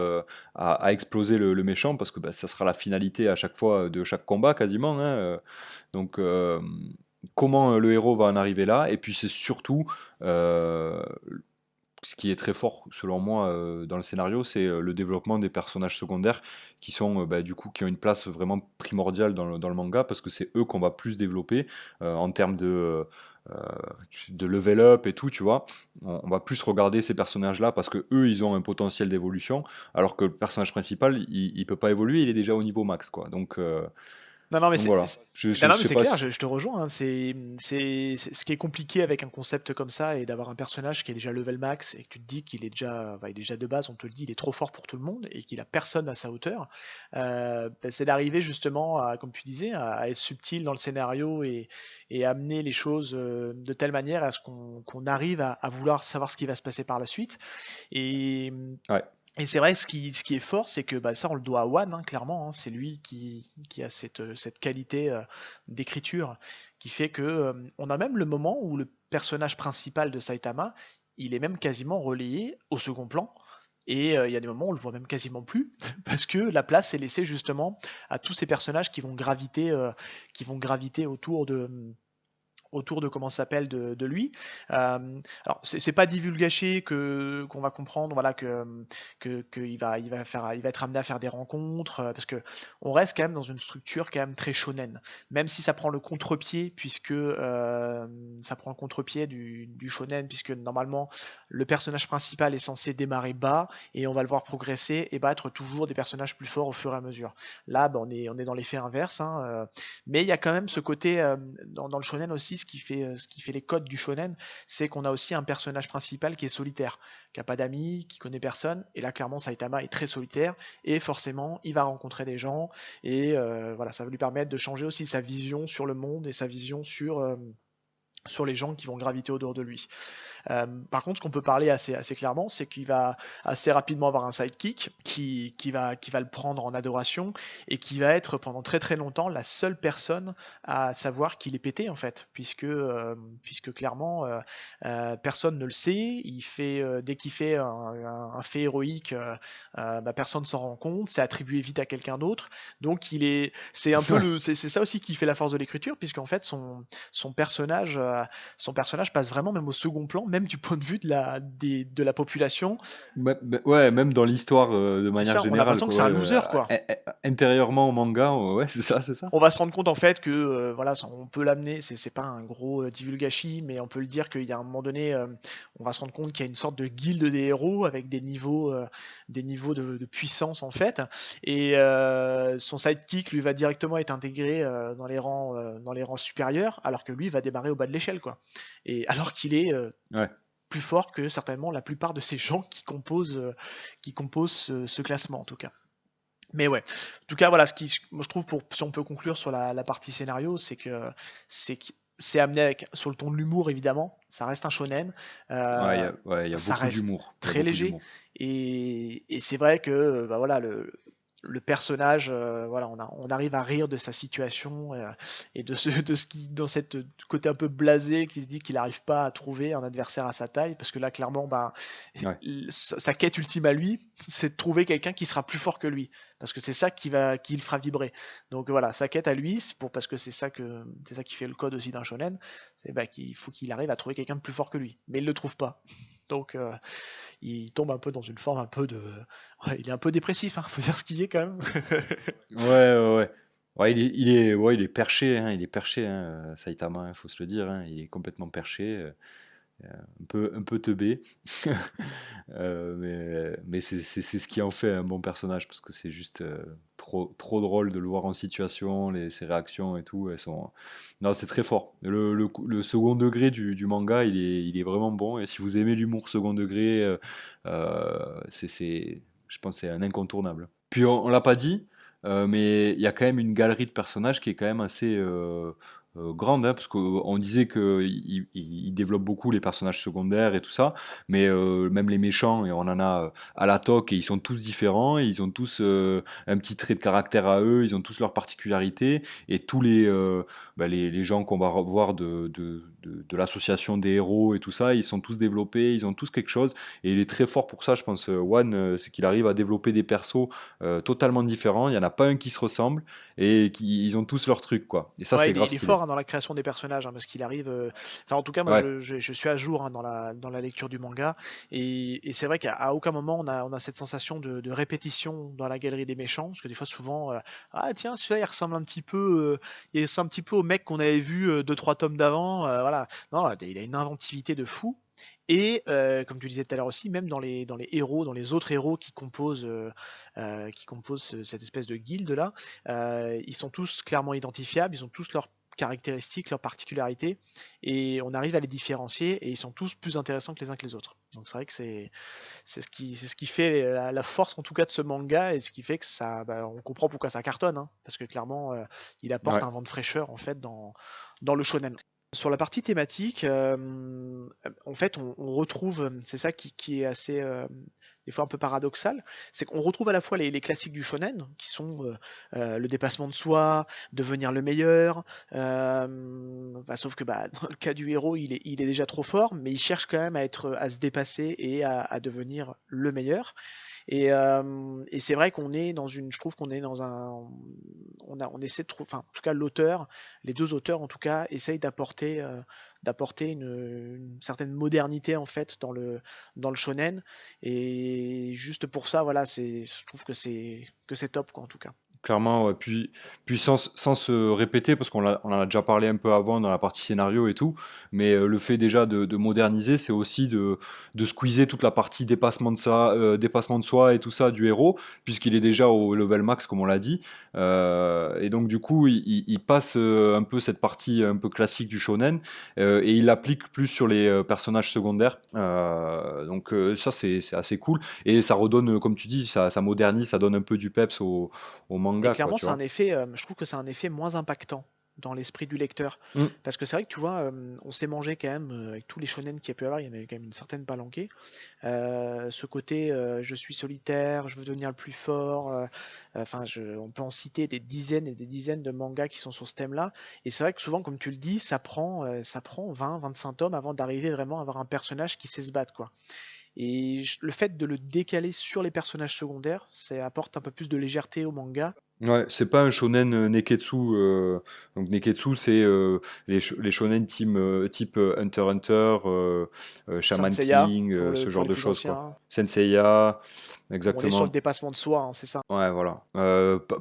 à exploser le méchant, parce que bah, ça sera la finalité à chaque fois de chaque combat quasiment, hein. Donc comment le héros va en arriver là, et puis c'est surtout euh, ce qui est très fort selon moi dans le scénario, c'est le développement des personnages secondaires qui sont bah, du coup qui ont une place vraiment primordiale dans le manga parce que c'est eux qu'on va plus développer en termes euh, de level up et tout, tu vois. On va plus regarder ces personnages-là parce que eux ils ont un potentiel d'évolution, alors que le personnage principal il peut pas évoluer, il est déjà au niveau max, quoi. Non, non, mais Donc voilà. non, Je non, mais sais c'est pas clair, si. je te rejoins, hein. C'est ce qui est compliqué avec un concept comme ça et d'avoir un personnage qui est déjà level max et que tu te dis qu'il est déjà, il est déjà de base, on te le dit, il est trop fort pour tout le monde et qu'il a personne à sa hauteur. C'est d'arriver justement à, comme tu disais, à être subtil dans le scénario et amener les choses de telle manière à ce qu'on arrive à vouloir savoir ce qui va se passer par la suite. Et, Ouais. et c'est vrai, ce qui est fort, c'est que ça, on le doit à One, hein, clairement, hein. C'est lui qui a cette qualité d'écriture qui fait que on a même le moment où le personnage principal de Saitama, il est même quasiment relayé au second plan. Et il y a des moments où on le voit même quasiment plus, parce que la place est laissée justement à tous ces personnages qui vont graviter autour de comment ça s'appelle de lui. Alors c'est pas divulgaché que qu'on va comprendre voilà que il va être amené à faire des rencontres parce que on reste quand même dans une structure quand même très shonen. Même si ça prend le contre-pied puisque ça prend le contre-pied du shonen puisque normalement le personnage principal est censé démarrer bas et on va le voir progresser et battre toujours des personnages plus forts au fur et à mesure. Là on est dans l'effet inverse, hein, mais il y a quand même ce côté dans le shonen aussi, ce qui fait les codes du shonen, c'est qu'on a aussi un personnage principal qui est solitaire, qui a pas d'amis, qui connaît personne. Et là, clairement, Saitama est très solitaire et forcément, il va rencontrer des gens et voilà, ça va lui permettre de changer aussi sa vision sur le monde et sa vision sur les gens qui vont graviter autour de lui. Par contre, ce qu'on peut parler assez clairement, c'est qu'il va assez rapidement avoir un sidekick qui va le prendre en adoration et qui va être pendant très très longtemps la seule personne à savoir qu'il est pété en fait, puisque clairement personne ne le sait. Dès qu'il fait un fait héroïque, personne s'en rend compte. C'est attribué vite à quelqu'un d'autre. Donc c'est un peu c'est ça aussi qui fait la force de l'écriture, puisqu'en fait son personnage passe vraiment même au second plan, même du point de vue de la population. Ouais, même dans l'histoire de C'est manière ça, on a générale, l'impression que quoi. c'est un Ouais, loser, quoi. intérieurement au manga, ouais, c'est ça, c'est ça. On va se rendre compte en fait que voilà, on peut l'amener, c'est pas un gros divulgachi, mais on peut le dire qu'il y a un moment donné, on va se rendre compte qu'il y a une sorte de guilde des héros avec des niveaux de puissance en fait, et son sidekick lui va directement être intégré dans les rangs supérieurs, alors que lui va démarrer au bas de l'échelle, quoi. Et alors qu'il est Ouais. plus fort que certainement la plupart de ces gens qui composent ce classement en tout cas. Mais ouais, en tout cas voilà, moi je trouve si on peut conclure sur la partie scénario, c'est que c'est amené avec, sur le ton de l'humour évidemment, ça reste un shonen, Ouais, euh, il y a ça beaucoup reste d'humour. Il y a très beaucoup léger, d'humour. et c'est vrai que bah voilà, le personnage, voilà, on arrive à rire de sa situation, et de ce qui, dans cette côté un peu blasé, qui se dit qu'il n'arrive pas à trouver un adversaire à sa taille, parce que là clairement, bah, Ouais, sa quête ultime à lui, c'est de trouver quelqu'un qui sera plus fort que lui, parce que c'est ça qui le fera vibrer. Donc voilà, sa quête à lui, parce que c'est ça qui fait le code aussi d'un shonen, c'est bah, qu'il faut qu'il arrive à trouver quelqu'un de plus fort que lui, mais il le trouve pas. Donc il tombe un peu dans une forme un peu de, ouais, il est un peu dépressif, hein, faut dire ce qu'il est quand même. ouais. Ouais, ouais, il est perché, hein, Saitama, il faut se le dire, hein, il est complètement perché, un peu teubé. Mais c'est ce qui en fait un bon personnage, parce que c'est juste trop drôle de le voir en situation, ses réactions et tout, elles sont... Non, c'est très fort. Le second degré du manga, il est vraiment bon, et si vous aimez l'humour second degré, je pense que c'est un incontournable. Puis on l'a pas dit, mais il y a quand même une galerie de personnages qui est quand même assez grande, hein, parce qu'on disait qu'il développe beaucoup les personnages secondaires et tout ça, mais même les méchants, et on en a à la toque, et ils sont tous différents, et ils ont tous un petit trait de caractère à eux, ils ont tous leurs particularités, et tous les gens qu'on va revoir de l'association des héros et tout ça, ils sont tous développés, ils ont tous quelque chose, et il est très fort pour ça, je pense, One, c'est qu'il arrive à développer des persos totalement différents, il n'y en a pas un qui se ressemble, et ils ont tous leur truc, quoi. Et ça, Ouais, c'est grave il est stylé. fort, hein, dans la création des personnages, hein, parce qu'il arrive. Enfin, en tout cas, moi, Ouais, je suis à jour, hein, dans la lecture du manga, et c'est vrai qu'à aucun moment on a cette sensation de répétition dans la galerie des méchants, parce que des fois, souvent, ah tiens, celui-là, il ressemble un petit peu au mec qu'on avait vu deux trois tomes d'avant, voilà. Non, là, il a une inventivité de fou. Et comme tu disais tout à l'heure aussi, même dans les héros, dans les autres héros qui composent cette espèce de guilde là, ils sont tous clairement identifiables, ils ont tous leurs caractéristiques, leurs particularités, et on arrive à les différencier, et ils sont tous plus intéressants que les uns que les autres. Donc c'est vrai que c'est ce qui fait la force en tout cas de ce manga, et ce qui fait que ça, bah, on comprend pourquoi ça cartonne, hein, parce que clairement il apporte ouais. un vent de fraîcheur en fait dans le shonen. Sur la partie thématique, en fait, on retrouve, c'est ça qui est assez, des fois un peu paradoxal, c'est qu'on retrouve à la fois les classiques du shonen, qui sont le dépassement de soi, devenir le meilleur, bah, sauf que bah, dans le cas du héros, il est déjà trop fort, mais il cherche quand même à se dépasser et à devenir le meilleur. Et c'est vrai qu'on est dans une, je trouve qu'on est dans un, on essaie de trouver, enfin, en tout cas, l'auteur, les deux auteurs, en tout cas, essayent d'apporter une certaine modernité, en fait, dans le shonen. Et juste pour ça, voilà, je trouve que c'est top, quoi, en tout cas. Clairement, ouais. Puis sans se répéter, parce on en a déjà parlé un peu avant dans la partie scénario et tout, mais le fait déjà de moderniser, c'est aussi de squeezer toute la partie dépassement de soi et tout ça du héros, puisqu'il est déjà au level max, comme on l'a dit. Et donc, du coup, il passe un peu cette partie un peu classique du shonen, et il l'applique plus sur les personnages secondaires. Donc, ça, c'est assez cool. Et ça redonne, comme tu dis, ça modernise, ça donne un peu du peps au Et manga, quoi, clairement, tu c'est un vois. effet, je trouve que c'est un effet moins impactant dans l'esprit du lecteur. Mm. Parce que c'est vrai que tu vois, on s'est mangé quand même, avec tous les shonen qu'il y a pu avoir, il y en avait quand même une certaine palanquée. Ce côté, je suis solitaire, je veux devenir le plus fort. Enfin, on peut en citer des dizaines et des dizaines de mangas qui sont sur ce thème-là. Et c'est vrai que souvent, comme tu le dis, ça prend 20, 25 tomes avant d'arriver vraiment à avoir un personnage qui sait se battre, quoi. Et le fait de le décaler sur les personnages secondaires, ça apporte un peu plus de légèreté au manga. Ouais, c'est pas un shonen Neketsu. Donc Neketsu, c'est les shonen type Hunter x Hunter, Shaman Senseiya, King, ce pour genre les de plus choses, quoi. anciens. Senseiya, On est sur le exactement. dépassement de soi, hein, c'est ça. Ouais, voilà.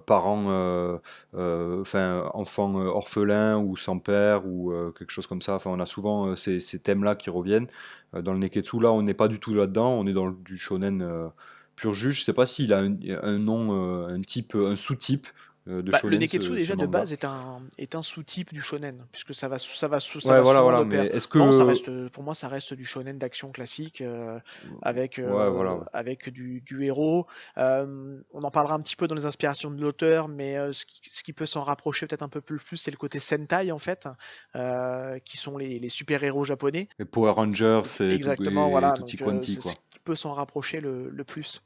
Parents, enfin, enfants orphelins ou sans père ou quelque chose comme ça. Enfin, on a souvent ces thèmes-là qui reviennent. Dans le Neketsu, là, on n'est pas du tout là-dedans. On est dans du shonen pur jus. Je sais pas s'il a un nom, un type, un sous-type. de Bah, le shonen, neketsu ce déjà de manga. base est un sous-type du shonen, puisque ça Ouais, va voilà, souvent voilà. de pair. Mais est-ce Non, ça que... reste, pour moi, ça reste du shonen d'action classique, Ouais, voilà. Ouais. avec du héros. On en parlera un petit peu dans les inspirations de l'auteur, mais ce qui peut s'en rapprocher peut-être un peu plus, c'est le côté Sentai en fait, qui sont les super-héros japonais. Les Power Rangers Exactement, et voilà, tutti donc quanti, c'est ce quoi. qui peut s'en rapprocher le plus.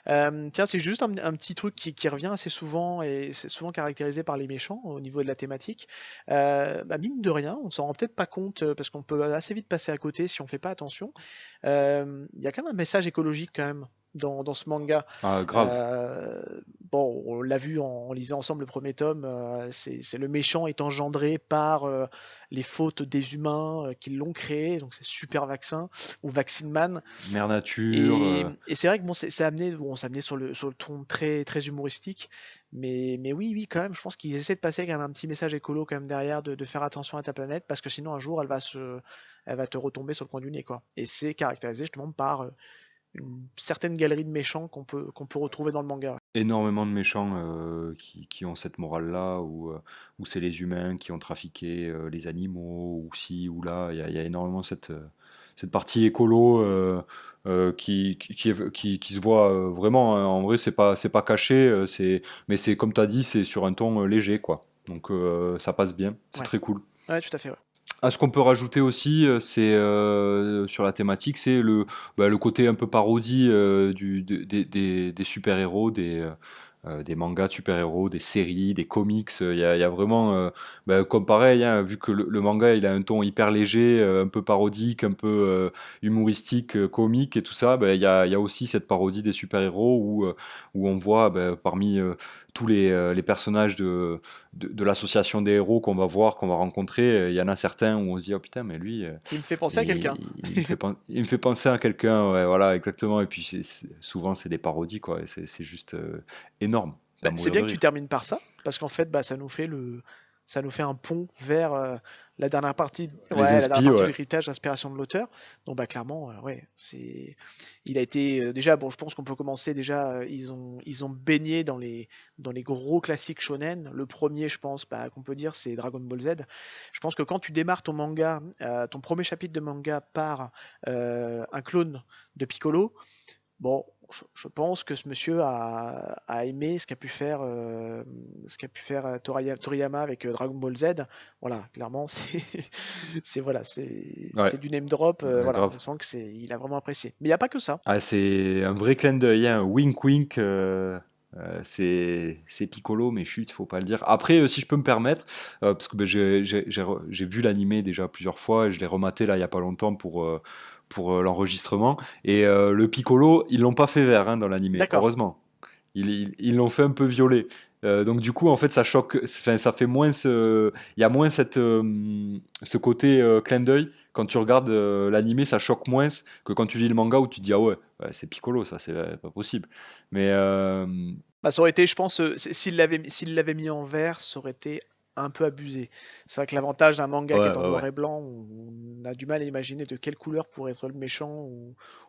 Tiens, c'est juste un petit truc qui revient assez souvent et c'est souvent caractérisé par les méchants au niveau de la thématique. Bah, mine de rien, on s'en rend peut-être pas compte parce qu'on peut assez vite passer à côté si on fait pas attention. Il y a quand même un message écologique quand même dans ce manga. Ah, grave. Euh, bon, on l'a vu en lisant ensemble le premier tome, c'est le méchant est engendré par les fautes des humains qui l'ont créé, donc c'est Super Vaccin ou Vaccine Man. Mère Nature. Et c'est vrai que bon, c'est amené sur le ton très, très humoristique, mais oui, oui, quand même, je pense qu'ils essaient de passer quand même un petit message écolo quand même derrière, de faire attention à ta planète, parce que sinon un jour elle va te retomber sur le coin du nez, quoi. Et c'est caractérisé justement par une certaine galerie de méchants qu'on peut retrouver dans le manga. Ouais. Énormément de méchants qui ont cette morale-là, où c'est les humains qui ont trafiqué les animaux, ou ci ou là. Il y a énormément cette partie écolo qui se voit vraiment, hein. En vrai, c'est pas caché, mais c'est comme tu as dit, c'est sur un ton léger, quoi. Donc ça passe bien, c'est Ouais, très cool. ouais, tout à fait. Ouais. Ah, ce qu'on peut rajouter aussi, c'est sur la thématique, c'est le côté un peu parodie des super-héros, des mangas de super-héros, des séries, des comics. Il y a vraiment, comme pareil, hein, vu que le manga il a un ton hyper léger, un peu parodique, un peu humoristique, comique et tout ça, il y a aussi cette parodie des super-héros où on voit parmi tous les personnages de l'association des héros qu'on va voir, qu'on va rencontrer, il y en a certains où on se dit oh putain mais lui Il me fait penser à quelqu'un. il me fait penser à quelqu'un, ouais, voilà exactement. Et puis souvent c'est des parodies quoi, et c'est juste énorme, Bah, à c'est mourir bien de que tu rire. termines par ça, parce qu'en fait, bah, ça nous fait un pont vers la dernière partie, Les ouais, la dernière inspi, partie de ouais. l'héritage, l'inspiration de l'auteur. Donc, bah, clairement, ouais, il a été déjà, bon, je pense qu'on peut commencer déjà. Ils ont baigné dans les gros classiques shonen. Le premier, je pense, bah, qu'on peut dire, c'est Dragon Ball Z. Je pense que quand tu démarres ton manga, ton premier chapitre de manga par un clone de Piccolo. Bon, je pense que ce monsieur a aimé ce qu'a pu faire Toriyama avec Dragon Ball Z. Voilà, clairement, voilà, Ouais, c'est du name drop. Voilà, grave. on sent il a vraiment apprécié. Mais il n'y a pas que ça. Ah, c'est un vrai clin d'œil, hein, wink wink. C'est Piccolo, mais chut, faut pas le dire. Après, si je peux me permettre, parce que j'ai vu l'animé déjà plusieurs fois et je l'ai rematé là il y a pas longtemps pour l'enregistrement. Et le Piccolo, ils l'ont pas fait vert, hein, dans l'animé, D'accord. heureusement. Ils l'ont fait un peu violet. Donc du coup, en fait, ça choque. Enfin, ça fait moins il y a moins ce côté clin d'œil. Quand tu regardes l'animé, ça choque moins que quand tu lis le manga où tu te dis ah ouais, c'est Piccolo, ça, c'est pas possible. Mais Bah, ça aurait été, je pense, s'il l'avait mis en vert, ça aurait été un peu abusé. C'est vrai que l'avantage d'un manga qui ouais, est en ouais, noir ouais. et blanc, on a du mal à imaginer de quelle couleur pourrait être le méchant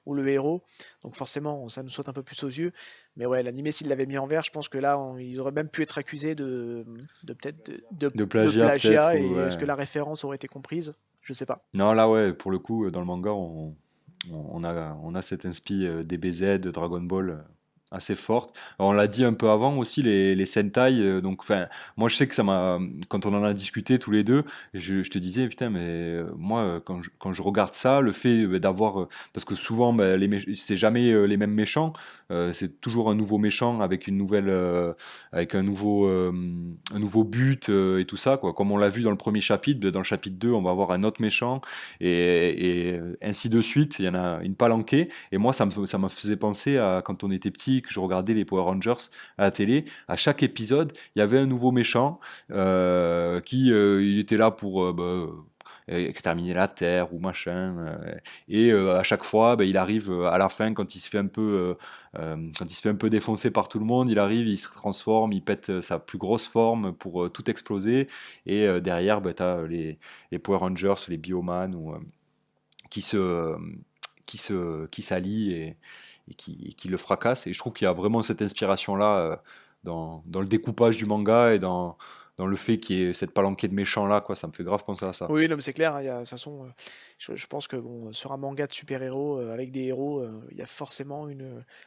ou le héros. Donc forcément, ça nous saute un peu plus aux yeux. Mais ouais, l'animé, s'il l'avait mis en vert, je pense que là, il aurait même pu être accusé de peut-être De de plagiat peut-être plagiat. ou Et est-ce ouais. que la référence aurait été comprise? Je sais pas. Non, là ouais, pour le coup, dans le manga, on a cette inspi DBZ, de Dragon Ball, assez forte. On l'a dit un peu avant aussi, les Sentai. Donc, enfin, moi je sais que ça m'a. Quand on en a discuté tous les deux, je te disais, putain, mais moi, quand je regarde ça, le fait d'avoir. Parce que souvent, c'est jamais les mêmes méchants. C'est toujours un nouveau méchant avec avec un nouveau but et tout ça, quoi. Comme on l'a vu dans le premier chapitre, dans le chapitre 2, on va avoir un autre méchant et ainsi de suite. Il y en a une palanquée. Et moi, ça me faisait penser à quand on était petit, que je regardais les Power Rangers à la télé. À chaque épisode, il y avait un nouveau méchant il était là pour exterminer la Terre ou machin. Et à chaque fois, il arrive à la fin quand il se fait quand il se fait un peu défoncer par tout le monde, il arrive, il se transforme, il pète sa plus grosse forme pour tout exploser. Et derrière, tu as les Power Rangers, les Bioman qui se qui s'allient et qui le fracassent. Et je trouve qu'il y a vraiment cette inspiration là dans le découpage du manga et dans le fait qu'il y ait cette palanquée de méchants là, quoi. Ça me fait grave penser à ça. Oui, non, mais c'est clair, hein, de toute façon, je pense que bon, sur un manga de super-héros, avec des héros, il y a forcément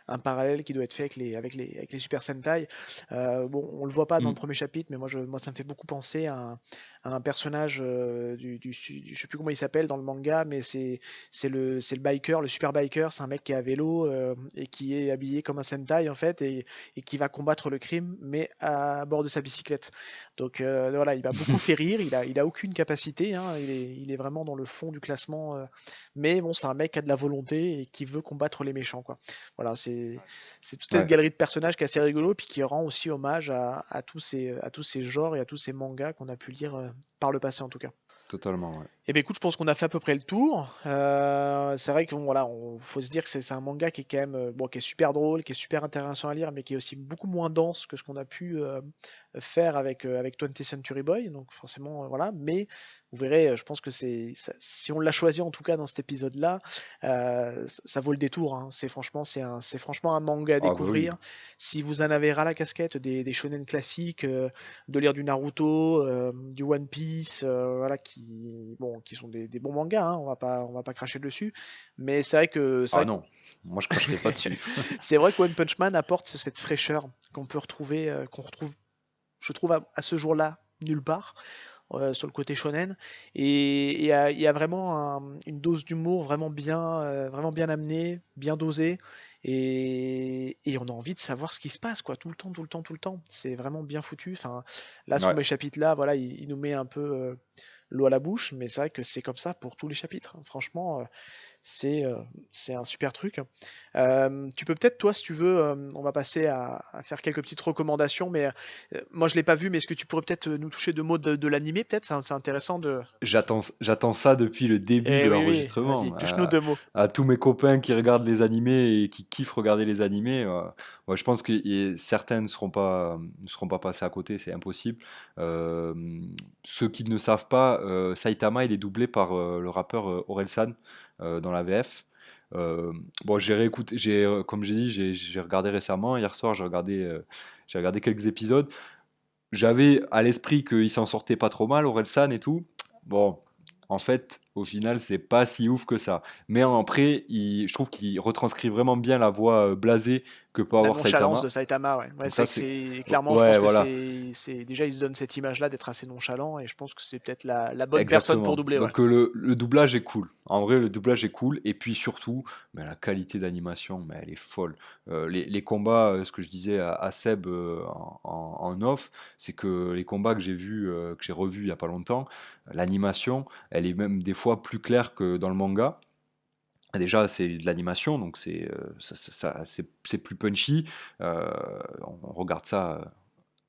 un parallèle qui doit être fait avec les Super Sentai. Bon, on le voit pas dans le Mm. premier chapitre, mais moi ça me fait beaucoup penser à un personnage je sais plus comment il s'appelle dans le manga, mais c'est le biker, le super biker, c'est un mec qui est à vélo et qui est habillé comme un Sentai en fait, et qui va combattre le crime, mais à bord de sa bicyclette. Donc voilà, il m'a beaucoup fait rire. Il a aucune capacité, hein, il est vraiment dans le fond du classement. Mais bon, c'est un mec qui a de la volonté et qui veut combattre les méchants, quoi. Voilà, c'est toute cette Ouais, galerie de personnages qui est assez rigolo, puis qui rend aussi hommage à tous ces genres et à tous ces mangas qu'on a pu lire par le passé en tout cas. totalement, ouais. Eh bien, écoute, je pense qu'on a fait à peu près le tour. C'est vrai qu'on voilà, faut se dire que c'est un manga qui est quand même bon, qui est super drôle, qui est super intéressant à lire, mais qui est aussi beaucoup moins dense que ce qu'on a pu faire avec 20th Century Boy. Donc forcément, voilà. Mais vous verrez, je pense que si on l'a choisi en tout cas dans cet épisode-là, ça vaut le détour, hein. C'est franchement un manga à Ah bah oui. découvrir. Si vous en avez ras la casquette des shonen classiques, de lire du Naruto, du One Piece, voilà, qui sont des bons mangas, hein, on va pas cracher dessus, mais c'est vrai que Ah non, moi je cracherai pas dessus. c'est vrai que One Punch Man apporte cette fraîcheur qu'on peut retrouver, qu'on retrouve, je trouve à ce jour-là nulle part sur le côté shonen, et il y a vraiment une dose d'humour vraiment bien amenée, bien dosée, et on a envie de savoir ce qui se passe, quoi, tout le temps, tout le temps, tout le temps. C'est vraiment bien foutu. Enfin, là, ce Ouais, premier chapitre-là, voilà, il nous met un peu l'eau à la bouche, mais c'est vrai que c'est comme ça pour tous les chapitres, hein. Franchement, c'est euh, c'est un super truc. Tu peux peut-être, toi, si tu veux, on va passer à faire quelques petites recommandations, mais moi je l'ai pas vu, mais est-ce que tu pourrais peut-être nous toucher deux mots de l'animé, peut-être? C'est intéressant de. j'attends ça depuis le début Eh de oui, oui, vas-y, l'enregistrement. touche-nous deux mots. À tous mes copains qui regardent les animés et qui kiffent regarder les animés, ouais, je pense que certains ne seront pas passés à côté, c'est impossible. Euh, Ceux qui ne savent pas, Saitama, il est doublé par le rappeur Orelsan dans la VF. Euh, bon, j'ai réécouté, comme j'ai dit, j'ai regardé récemment. Hier soir, j'ai regardé quelques épisodes. J'avais à l'esprit qu'il s'en sortait pas trop mal, Orelsan et tout. Bon, en fait, au final, c'est pas si ouf que ça. Mais après, je trouve qu'il retranscrit vraiment bien la voix blasée que peut La avoir nonchalance de Saitama. Saitama, ouais. Ouais, Donc c'est ça, vrai que c'est... c'est clairement, je pense Ouais, que voilà. déjà il se donne cette image-là d'être assez nonchalant, et je pense que c'est peut-être la bonne personne pour Exactement. doubler, ouais. Donc le doublage est cool. En vrai, le doublage est cool. Et puis surtout, mais la qualité d'animation, mais elle est folle. Les combats, ce que je disais à Seb en off, c'est que les combats que j'ai vus, que j'ai revus il y a pas longtemps, l'animation, elle est même des fois plus claire que dans le manga. Déjà, c'est de l'animation, donc c'est plus punchy. Euh, on regarde ça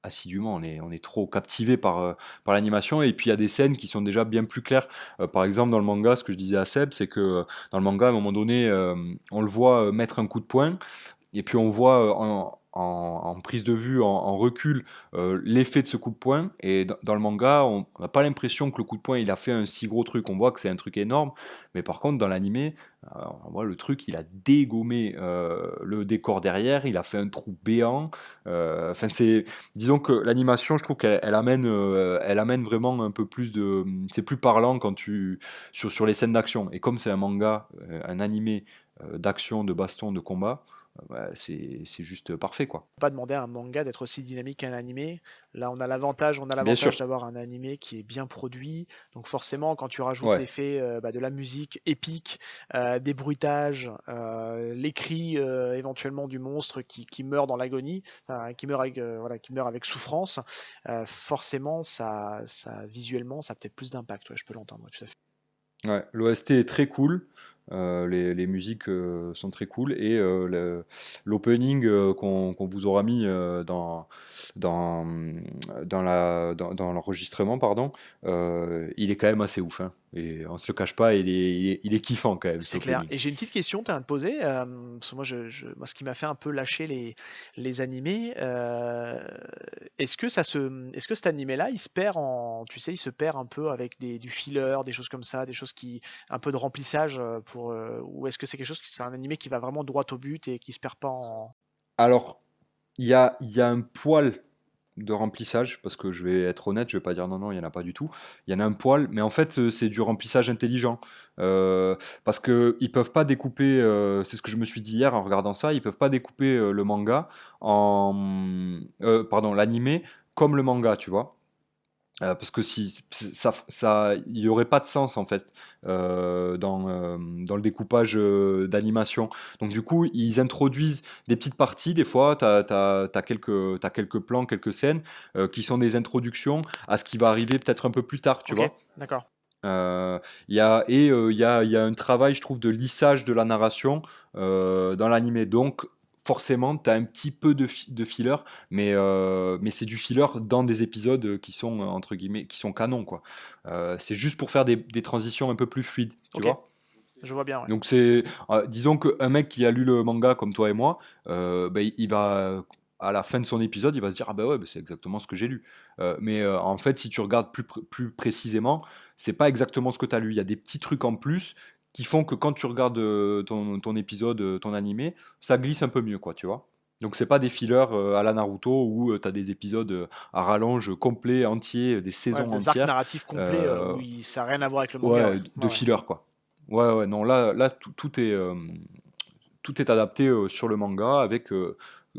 assidûment, on est trop captivé par l'animation, et puis il y a des scènes qui sont déjà bien plus claires. Par exemple, dans le manga, ce que je disais à Seb, c'est que dans le manga, à un moment donné, on le voit mettre un coup de poing, et puis on voit en prise de vue, en recul, l'effet de ce coup de poing. Et dans le manga, on n'a pas l'impression que le coup de poing il a fait un si gros truc. On voit que c'est un truc énorme, mais par contre dans l'animé, on voit le truc, il a dégommé le décor derrière, il a fait un trou béant. Enfin, disons que l'animation, je trouve qu'elle amène vraiment un peu plus de, c'est plus parlant quand sur les scènes d'action. Et comme c'est un manga, un animé d'action, de baston, de combat, ouais, c'est juste parfait, quoi. Pas demander à un manga d'être aussi dynamique qu'un animé. Là, on a l'avantage, Bien sûr. d'avoir un animé qui est bien produit. Donc forcément, quand tu rajoutes Ouais, l'effet de la musique épique, des bruitages, les cris éventuellement du monstre qui meurt dans l'agonie, enfin, qui meurt avec souffrance, forcément, visuellement, ça a peut-être plus d'impact. Ouais, je peux l'entendre, ouais, tout à fait. ouais. L'OST est très cool. Les musiques sont très cool, et l'opening qu'on vous aura mis dans, dans l'enregistrement, pardon, il est quand même assez ouf, hein. Et on se le cache pas, il est kiffant quand même, cet C'est clair. opening. Et j'ai une petite question à te poser, parce que moi, ce qui m'a fait un peu lâcher les animés, est-ce que cet animé-là, il se perd un peu avec du filler, des choses comme ça, des choses un peu de remplissage ou est-ce que c'est un animé qui va vraiment droit au but et qui se perd pas en. Alors, il y a un poil de remplissage, parce que je vais être honnête, je vais pas dire non, non, il y en a pas du tout. Il y en a un poil, mais en fait, c'est du remplissage intelligent. Euh, Parce que ils peuvent pas découper, c'est ce que je me suis dit hier en regardant ça, ils peuvent pas découper le manga pardon, l'animé comme le manga, tu vois. Parce que si il y aurait pas de sens en fait dans le découpage d'animation. Donc du coup, ils introduisent des petites parties. Des fois, t'as quelques plans, quelques scènes qui sont des introductions à ce qui va arriver peut-être un peu plus tard, tu Ok, vois. d'accord. Il y a un travail, je trouve, de lissage de la narration dans l'animé. Donc, forcément, tu as un petit peu de filler, mais c'est du filler dans des épisodes qui sont, entre guillemets, qui sont canons, quoi. C'est juste pour faire des transitions un peu plus fluides, tu Ok, vois. je vois bien, ouais. Donc, disons qu'un mec qui a lu le manga comme toi et moi, bah, il va. À la fin de son épisode, il va se dire ah bah ouais, bah c'est exactement ce que j'ai lu. Mais en fait, si tu regardes plus précisément, c'est pas exactement ce que tu as lu. Il y a des petits trucs en plus qui font que quand tu regardes ton épisode, ton animé, ça glisse un peu mieux, quoi, tu vois. Donc c'est pas des fillers à la Naruto où tu as des épisodes à rallonge complets, entiers, des Ouais, saisons des arcs entières. narratifs complets Euh, ça n'a rien à voir avec le manga, ouais. ouais, Ouais, de ouais. filler, quoi. Ouais, ouais, non, là tout est adapté sur le manga avec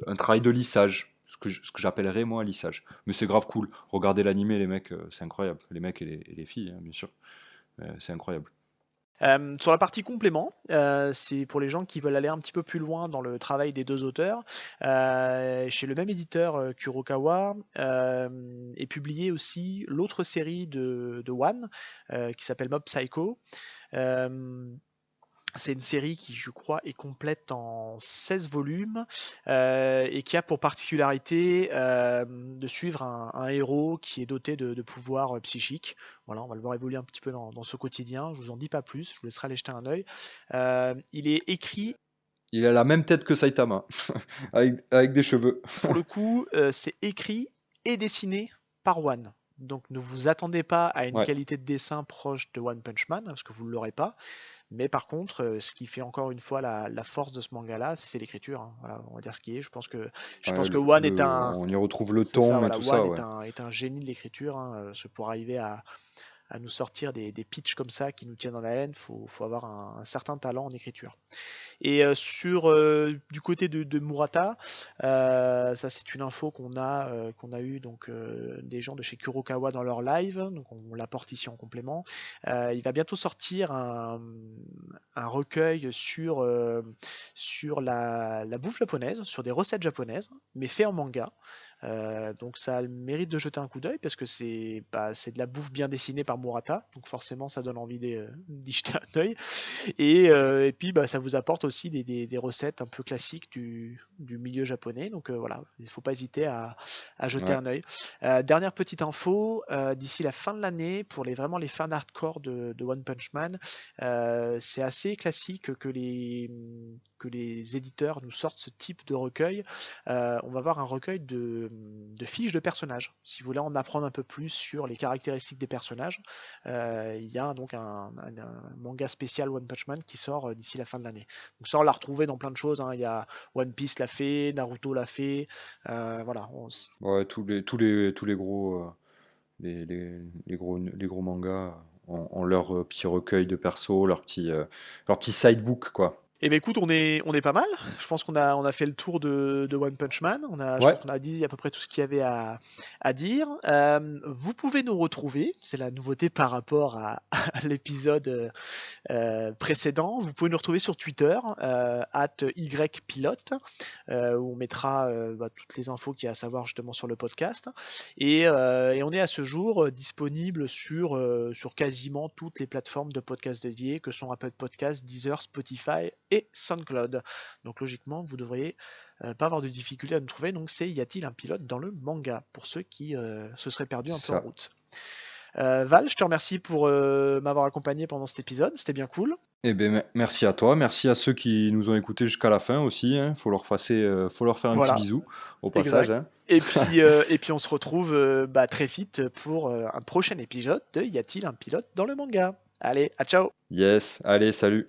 un travail de lissage, ce que j'appellerais moi lissage. Mais c'est grave cool. Regardez l'animé, les mecs, c'est incroyable. Les mecs et les filles, hein, bien sûr. C'est incroyable. Sur la partie complément, c'est pour les gens qui veulent aller un petit peu plus loin dans le travail des deux auteurs. Chez le même éditeur, Kurokawa, est publié aussi l'autre série de One, qui s'appelle Mob Psycho. Euh, c'est une série qui, je crois, est complète en 16 volumes et qui a pour particularité de suivre un héros qui est doté de pouvoirs psychiques. Voilà, on va le voir évoluer un petit peu dans ce quotidien. Je vous en dis pas plus, je vous laisserai aller jeter un œil. Il est écrit, Il a la même tête que Saitama, avec des cheveux. pour le coup, c'est écrit et dessiné par One. Donc ne vous attendez pas à une Ouais, qualité de dessin proche de One Punch Man, parce que vous ne l'aurez pas. Mais par contre, ce qui fait encore une fois la force de ce manga-là, c'est l'écriture, hein. Voilà, on va dire ce qui est. Je ouais, pense que One est on y retrouve le c'est ça, ton et voilà, tout One ça, ouais. est un génie de l'écriture, hein. Pour arriver à nous sortir des pitchs comme ça qui nous tiennent en haleine, faut avoir un certain talent en écriture. Et du côté de Murata, ça c'est une info qu'on a eu donc des gens de chez Kurokawa dans leur live, donc on l'apporte ici en complément. Il va bientôt sortir un recueil sur la bouffe japonaise, sur des recettes japonaises, mais fait en manga. Donc ça a le mérite de jeter un coup d'œil parce que c'est de la bouffe bien dessinée par Murata, donc forcément ça donne envie d'y jeter un œil. Et puis ça vous apporte aussi des recettes un peu classiques du milieu japonais. Donc voilà, il ne faut pas hésiter à jeter Ouais. un œil. Dernière petite info, d'ici la fin de l'année, pour vraiment les fans hardcore de One Punch Man, c'est assez classique que les éditeurs nous sortent ce type de recueil. On va avoir un recueil de fiches de personnages. Si vous voulez en apprendre un peu plus sur les caractéristiques des personnages, il y a donc un manga spécial One Punch Man qui sort d'ici la fin de l'année. Donc ça, on l'a retrouvé dans plein de choses, hein. Il y a One Piece l'a fait, Naruto l'a fait. Voilà. Ouais, tous les gros, les gros mangas ont leur petit recueil de persos, leur petit sidebook, quoi. Eh bien écoute, on est pas mal. Je pense on a fait le tour de One Punch Man. Je Ouais, pense qu'on a dit à peu près tout ce qu'il y avait à dire. Vous pouvez nous retrouver, c'est la nouveauté par rapport à l'épisode précédent. Vous pouvez nous retrouver sur Twitter, @ypilote, où on mettra toutes les infos qu'il y a à savoir justement sur le podcast. Et on est à ce jour disponible sur quasiment toutes les plateformes de podcast dédiées, que sont Apple Podcasts, Deezer, Spotify et SoundCloud. Donc logiquement, vous devriez pas avoir de difficulté à nous trouver. Donc c'est Y a-t-il un pilote dans le manga pour ceux qui se seraient perdus un c'est peu en ça. route. Val, je te remercie pour m'avoir accompagné pendant cet épisode, c'était bien cool. Eh ben, merci à toi, merci à ceux qui nous ont écoutés jusqu'à la fin aussi, hein. Faut leur faire un petit Voilà, bisou au passage, exact. hein. Et puis on se retrouve très vite pour un prochain épisode de Y a-t-il un pilote dans le manga. Allez, à ciao. Yes, allez, salut.